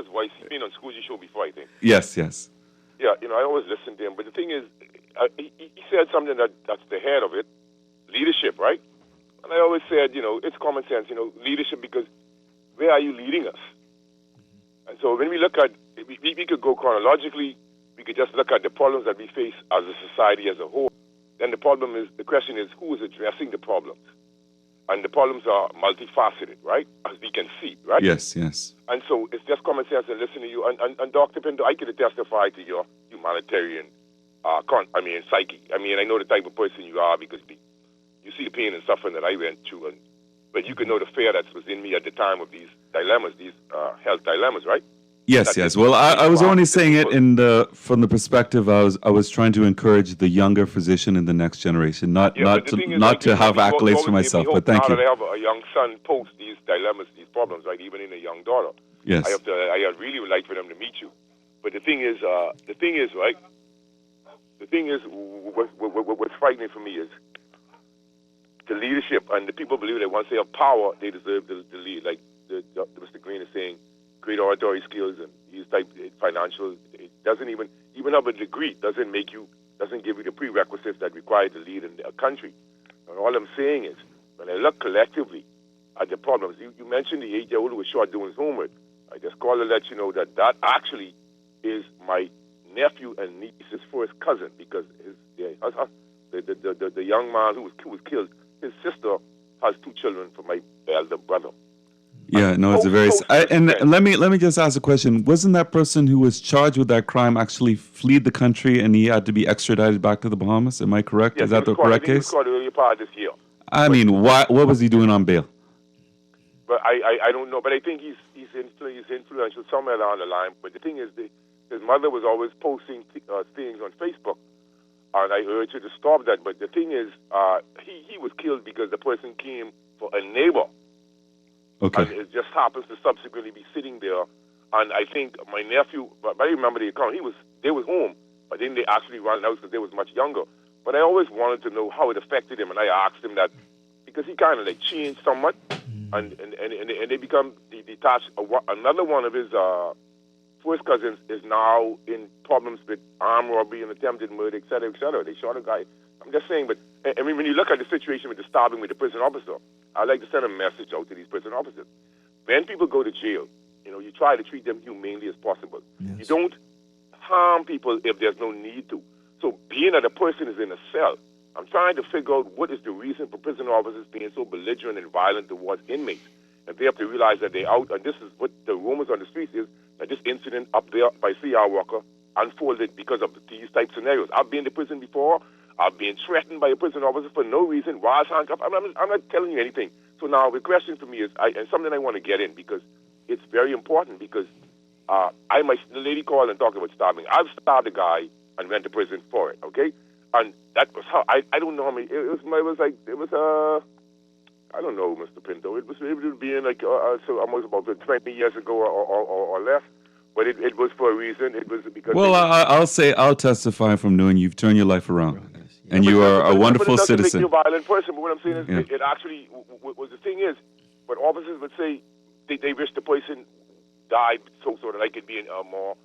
voice. He's been on School's show before, I think. Yes. Yeah, I always listen to him. But the thing is, he said something that's the head of it, leadership, right? And I always said, it's common sense, leadership, because where are you leading us? And so when we look at, we could go chronologically, we could just look at the problems that we face as a society as a whole. Then the question is, who is addressing the problems? And the problems are multifaceted, right? As we can see, right? Yes. And so it's just common sense to listen to you. And Dr. Pinto, I could testify to your humanitarian psyche. I know the type of person you are, because you see the pain and suffering that I went through. But you can know the fear that was in me at the time of these dilemmas, these health dilemmas, right? Yes. Well, I was only saying it from the perspective I was trying to encourage the younger physician in the next generation, not to have accolades for myself. But thank you. Now that I have a young son post these dilemmas, these problems, right? Even in a young daughter. Yes. I really would like for them to meet you. But the thing is, right? The thing is, what's frightening for me is the leadership, and the people believe that once they have power, they deserve the lead. Like Mr. Green is saying, great oratory skills and these type financial. It doesn't even have a degree. Doesn't give you the prerequisites that required to lead in a country. And all I'm saying is, when I look collectively at the problems, you mentioned the 8-year-old who was shot doing his homework. I just called to let you know that actually is my nephew and niece's first cousin, because her the young man who was killed, his sister has 2 children from my elder brother. Yeah, no, it's a very. And let me just ask a question. Wasn't that person who was charged with that crime actually fled the country and he had to be extradited back to the Bahamas? Am I correct? Yes, Is that the correct He was case? caught earlier part of this year. I mean, what was he doing on bail? But I don't know. But I think he's influential somewhere along the line. But the thing is, his mother was always posting things on Facebook, and I urged her to stop that. But the thing is, he was killed because the person came for a neighbor. Okay. And it just happens to subsequently be sitting there. And I think my nephew, but I remember the account, they was home, but then they actually ran out because they was much younger. But I always wanted to know how it affected him, and I asked him that because he kind of like changed somewhat, and they become detached. Another one of his first cousins is now in problems with armed robbery and attempted murder, et cetera, et cetera. They shot a guy. I'm just saying, but I mean, when you look at the situation with the stabbing with the prison officer, I like to send a message out to these prison officers. When people go to jail, you try to treat them humanely as possible. Yes. You don't harm people if there's no need to. So being that a person is in a cell, I'm trying to figure out what is the reason for prison officers being so belligerent and violent towards inmates. And they have to realize that they're out, and this is what the rumors on the streets is, that this incident up there by CR Walker unfolded because of these type scenarios. I've been to prison before. I've been threatened by a prison officer for no reason while handcuffed. I'm not telling you anything. So now the question for me is, and something I want to get in because it's very important because the lady called and talked about stabbing. I've stabbed a guy and went to prison for it, okay? And that was how, I don't know how many, I don't know, Mr. Pinto. It was being like, so almost about 20 years ago or less. But it was for a reason. It was because... Well, I'll testify from knowing you've turned your life around. And you are a wonderful citizen. But it doesn't make you a violent person. But what I'm saying is, it actually, what the thing is, what officers would say, they wish the person died so that I could be in a more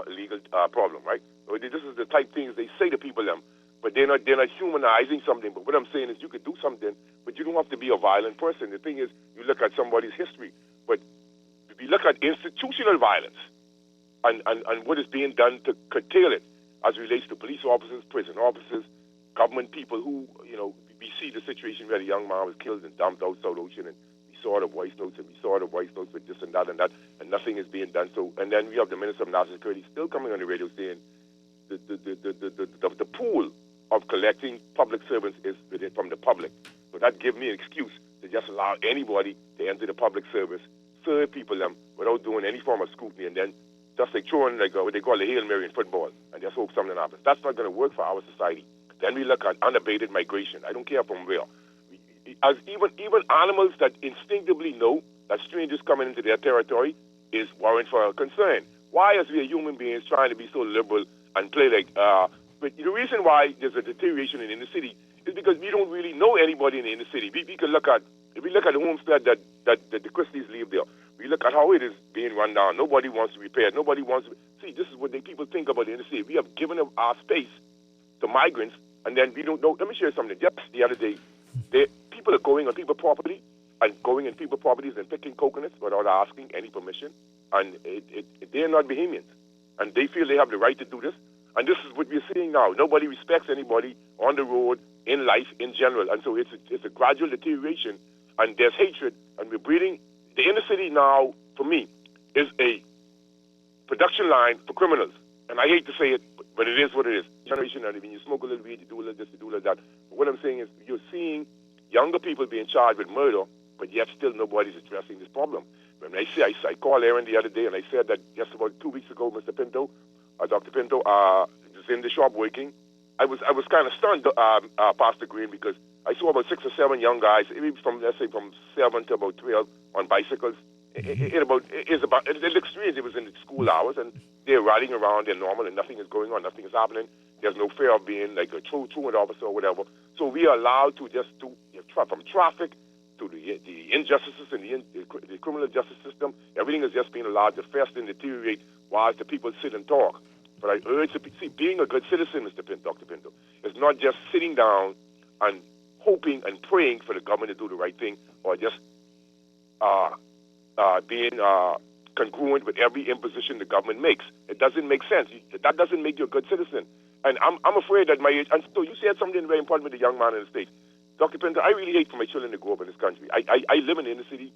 legal problem, right? So this is the type of things they say to people, but they're not humanizing something. But what I'm saying is you could do something, but you don't have to be a violent person. The thing is, you look at somebody's history. But if you look at institutional violence and what is being done to curtail it, as it relates to police officers, prison officers, government people who, we see the situation where the young man was killed and dumped out South Ocean, and we saw the voice notes with this and that, and nothing is being done. So, and then we have the Minister of National Security still coming on the radio saying the pool of collecting public servants is from the public. So that gives me an excuse to just allow anybody to enter the public service, serve people without doing any form of scrutiny, and then just like throwing what they call the Hail Mary in football, and just hope something happens. That's not going to work for our society. Then we look at unabated migration. I don't care from where. As even animals that instinctively know that strangers coming into their territory is warrant for concern. Why, as we are human beings, trying to be so liberal and play like... but the reason why there's a deterioration in the inner city is because we don't really know anybody in the inner city. We can look at... If we look at the homestead that the Christies live there, we look at how it is being run down. Nobody wants to repair it. Nobody wants to... See, this is what people think about the inner city. We have given up our space to migrants, and then we don't know... Let me share something. Just the other day, people are going on people's property and going in people's properties and picking coconuts without asking any permission, and they're not Bahamians, and they feel they have the right to do this. And this is what we're seeing now. Nobody respects anybody on the road, in life, in general. And so it's a gradual deterioration, and there's hatred, and we're breeding... The inner city now, for me, is a production line for criminals. And I hate to say it, but it is what it is. Generation, and when you smoke a little weed, you do a little this, you do a little that. But what I'm saying is you're seeing younger people being charged with murder, but yet still nobody's addressing this problem. When I called Aaron the other day, and I said that just about 2 weeks ago, Mr. Pinto, Dr. Pinto, was in the shop working. I was kind of stunned, Pastor Green, because I saw about 6 or 7 young guys, maybe from 7 to about 12 on bicycles. It looks strange. It was in the school hours, and they're riding around. They're normal, and nothing is going on. Nothing is happening. There's no fear of being like a truant officer or whatever. So we are allowed to just from traffic to the injustices in the criminal justice system. Everything is just being allowed to fester and deteriorate while the people sit and talk. But I urge to see, being a good citizen, Dr. Pinto, is not just sitting down and hoping and praying for the government to do the right thing, or just being congruent with every imposition the government makes. It doesn't make sense. That doesn't make you a good citizen. And I'm afraid that my age, and so you said something very important with the young man in the States. Dr. Pinto, I really hate for my children to grow up in this country. I live in the inner city.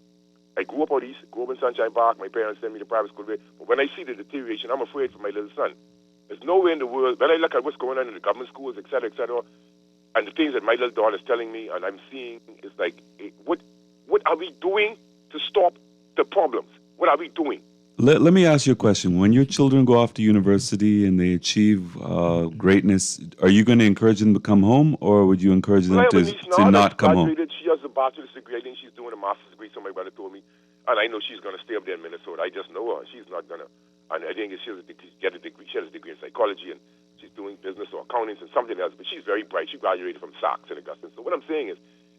I grew up out east, grew up in Sunshine Park. My parents sent me to private school. But when I see the deterioration, I'm afraid for my little son. There's nowhere in the world, when I look at what's going on in the government schools, et cetera, and the things that my little daughter is telling me and I'm seeing is like, what are we doing to stop the problems? What are we doing? Let me ask you a question. When your children go off to university and they achieve greatness, are you going to encourage them to come home, or would you encourage them to not come home? She has a bachelor's degree. I think she's doing a master's degree, so my brother told me. And I know she's going to stay up there in Minnesota. I just know her. She's not going to. And I think she has a degree, she has a degree in psychology, and she's doing business or accounting and something else. But she's very bright. She graduated from Saks in Augusta. So what I'm saying is,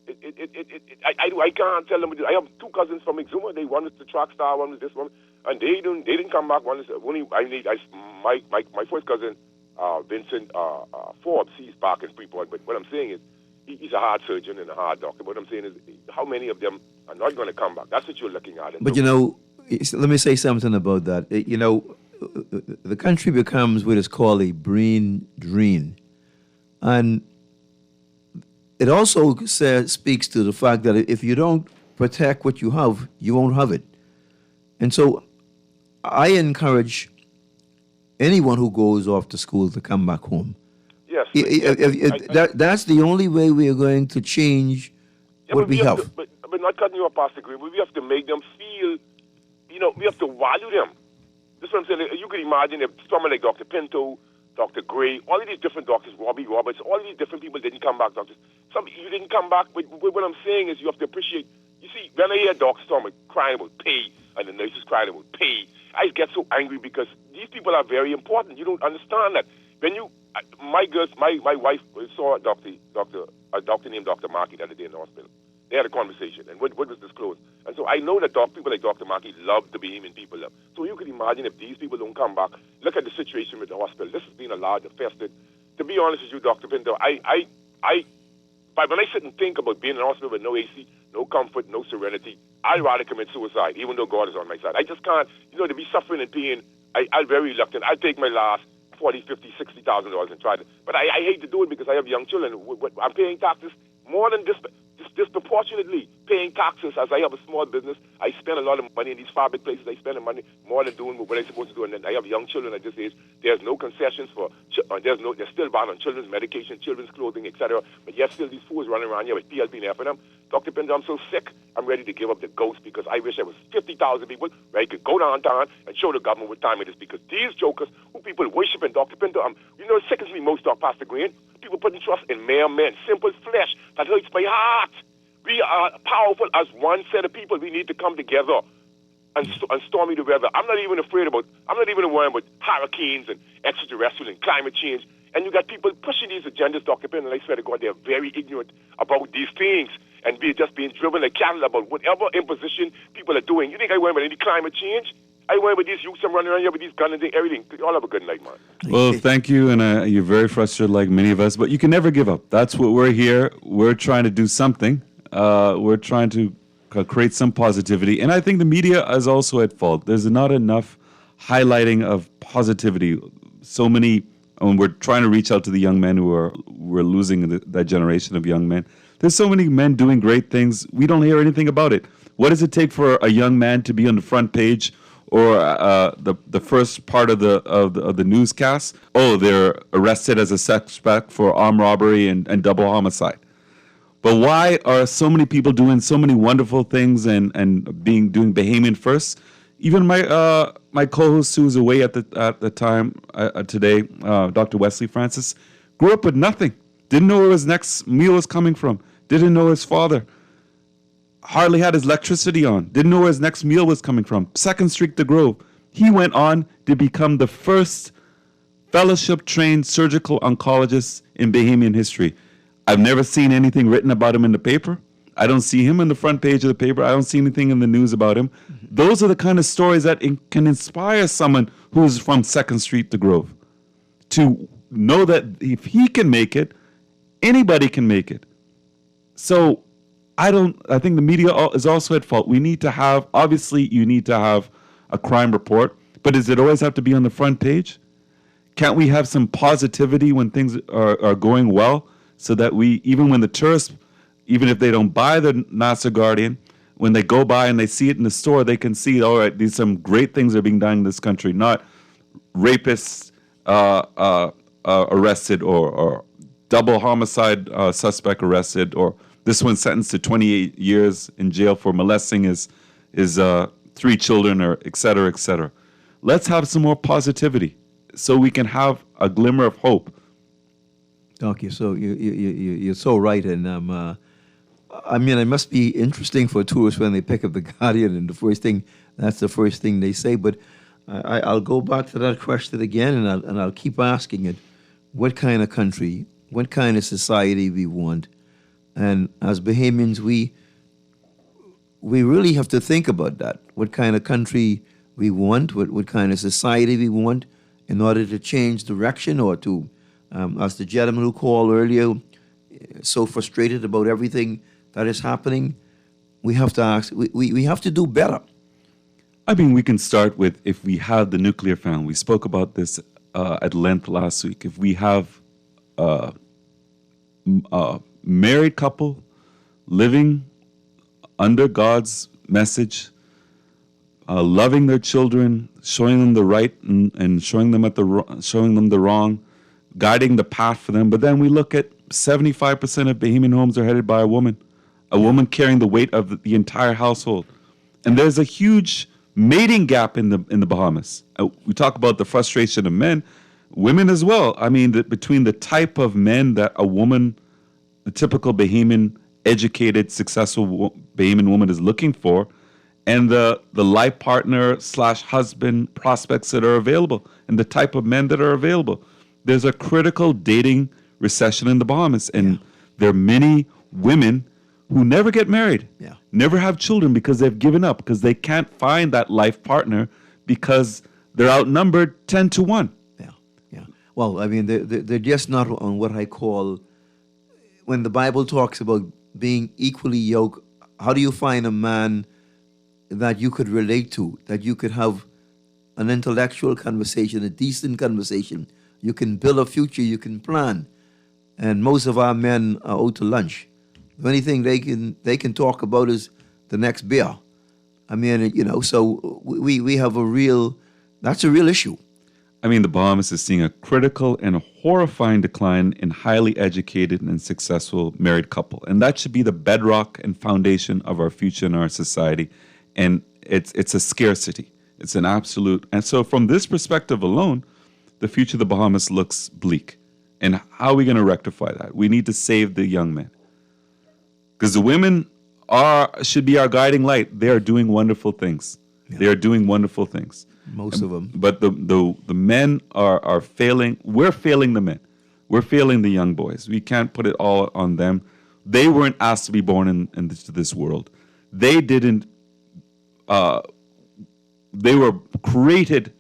I can't tell them. I have two cousins from Exuma. One was the track star, one was this one, and they didn't come back. One is my first cousin, Vincent Forbes. He's back in Freeport. But what I'm saying is, he's a heart surgeon and a heart doctor. What I'm saying is, how many of them are not going to come back? That's what you're looking at. But let me say something about that. The country becomes what is called a brain drain, and it also speaks to the fact that if you don't protect what you have, you won't have it. And so I encourage anyone who goes off to school to come back home. Yes. That's the only way we are going to change what we have. But not cutting you off, Pastor Gray, we have to make them feel, we have to value them. This is what I'm saying. You could imagine if someone like Dr. Pinto, Dr. Gray, all of these different doctors, Robbie Roberts, all of these different people didn't come back, doctors. You didn't come back, but what I'm saying is you have to appreciate. You see, when I hear doctors crying about pay and the nurses crying about pay, I get so angry because these people are very important. You don't understand that. When my wife saw a doctor named Dr. Markey the other day in the hospital. They had a conversation, and what was disclosed. And so I know that people like Dr. Markey love the Bahamian people. So you could imagine if these people don't come back, look at the situation with the hospital. This has been allowed to fester. To be honest with you, Dr. Pinto, but when I sit and think about being in a hospital with no AC, no comfort, no serenity, I'd rather commit suicide, even though God is on my side. I just can't, to be suffering and pain, I'm very reluctant. I'll take my last $40,000, $50,000, $60,000 and try to. But I hate to do it because I have young children. I'm paying taxes more than disproportionately paying taxes as I have a small business. I spend a lot of money in these fabric places. I spend the money more than doing what I'm supposed to do. And then I have young children at this age. There's no concessions they're still banned on children's medication, children's clothing, etc. But yet still these fools running around here with PLP and F and them. Dr. Pinto, I'm so sick. I'm ready to give up the ghost because I wish there was 50,000 people where I could go downtown and show the government what time it is because these jokers who people worshiping Dr. Pinto, it sickens me most, Pastor Green. People putting trust in mere men, simple flesh that hurts my heart. We are powerful as one set of people. We need to come together and stormy the weather. I'm not even worried about hurricanes and extraterrestrial and climate change. And you got people pushing these agendas, Dr. Pinto, and I swear to God, they're very ignorant about these things and just being driven like cattle about whatever imposition people are doing. You think I worry about any climate change? I worry about these youths running around here with these guns and everything. Y'all have a good night, man. Well, thank you, and you're very frustrated like many of us, but you can never give up. That's what we're here. We're trying to do something. We're trying to create some positivity, and I think the media is also at fault. There's not enough highlighting of positivity. So many, we're trying to reach out to the young men we're losing that generation of young men. There's so many men doing great things. We don't hear anything about it. What does it take for a young man to be on the front page or the first part of the newscast? Oh, they're arrested as a suspect for armed robbery and double homicide. But why are so many people doing so many wonderful things and doing Bahamian first? Even my co-host who's away at the time today, Dr. Wesley Francis, grew up with nothing. Didn't know where his next meal was coming from. Didn't know his father. Hardly had his electricity on. Didn't know where his next meal was coming from. 2nd Street, The Grove. He went on to become the first fellowship-trained surgical oncologist in Bahamian history. I've never seen anything written about him in the paper. I don't see him in the front page of the paper. I don't see anything in the news about him. Those are the kind of stories that can inspire someone who's from 2nd Street, The Grove, to know that if he can make it, anybody can make it. So I think the media is also at fault. We need to have, obviously you need to have a crime report, but does it always have to be on the front page? Can't we have some positivity when things are going well, so that we, even when the tourists, even if they don't buy the Master Guardian, when they go by and they see it in the store, they can see, all right, these some great things are being done in this country, not rapists arrested, or double homicide suspect arrested, or this one sentenced to 28 years in jail for molesting his 3 children, or et cetera, et cetera. Let's have some more positivity so we can have a glimmer of hope. Okay, so you're so right, and I mean, it must be interesting for tourists when they pick up the Guardian, and that's the first thing they say. But I'll go back to that question again, and I'll keep asking it: what kind of country, what kind of society we want? And as Bahamians, we really have to think about that. What kind of country we want? What kind of society we want? In order to change direction, or to, as the gentleman who called earlier, so frustrated about everything that is happening, we have to ask, we have to do better. I mean, we can start with, if we have the nuclear family. We spoke about this at length last week. If we have a married couple living under God's message, loving their children, showing them the right and showing them the wrong, guiding the path for them. But then we look at 75% of Bahamian homes are headed by a woman carrying the weight of the entire household. And there's a huge mating gap in the Bahamas. We talk about the frustration of men, women as well. I mean, between the type of men that a woman, the typical Bahamian, educated, successful Bahamian woman is looking for, and the life partner / husband prospects that are available, and the type of men that are available. There's a critical dating recession in the Bahamas, and there are many women who never get married, never have children, because they've given up, because they can't find that life partner, because they're outnumbered 10 to 1. Yeah. Well, I mean, they're just not on what I call, when the Bible talks about being equally yoked, how do you find a man that you could relate to, that you could have an intellectual conversation, a decent conversation? You can build a future, you can plan. And most of our men are out to lunch. The only thing they can talk about is the next beer. I mean, so we have that's a real issue. I mean, the Bahamas is seeing a critical and a horrifying decline in highly educated and successful married couple. And that should be the bedrock and foundation of our future in our society. And it's a scarcity. It's an absolute. And so from this perspective alone, the future of the Bahamas looks bleak. And how are we going to rectify that? We need to save the young men. Because the women should be our guiding light. They are doing wonderful things. Yeah. They are doing wonderful things. Most of them. But the men are failing. We're failing the men. We're failing the young boys. We can't put it all on them. They weren't asked to be born into this world. They didn't. They were created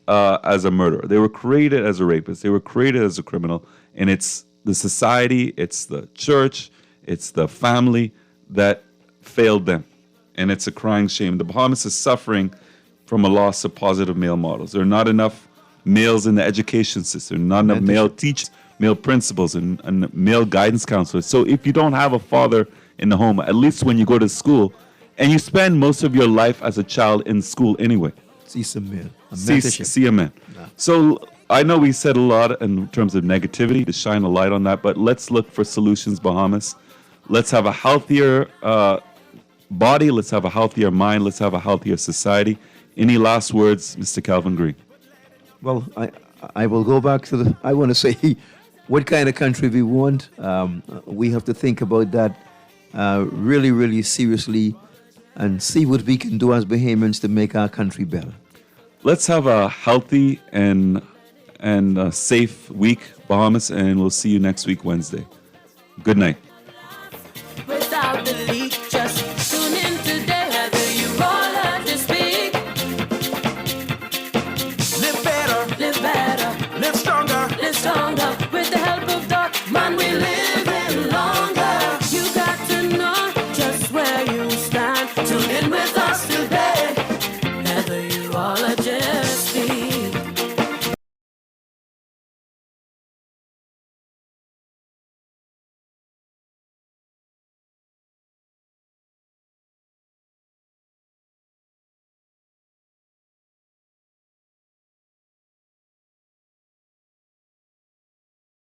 as a murderer. They were created as a rapist. They were created as a criminal. And it's the society, it's the church, it's the family that failed them. And it's a crying shame. The Bahamas is suffering from a loss of positive male models. There are not enough males in the education system, not enough male teachers, male principals, and male guidance counselors. So if you don't have a father in the home, at least when you go to school, and you spend most of your life as a child in school anyway. See some men. See a man. Yeah. So I know we said a lot in terms of negativity to shine a light on that, but let's look for solutions, Bahamas. Let's have a healthier body. Let's have a healthier mind. Let's have a healthier society. Any last words, Mr. Calvin Green? Well, I will go back to I want to say what kind of country we want. We have to think about that really, really seriously and see what we can do as Bahamians to make our country better. Let's have a healthy and safe week, Bahamas, and we'll see you next week, Wednesday. Good night. Without the leak, just tune in today. How do you all have to speak? Live better, Live better, live stronger. live stronger. With the help of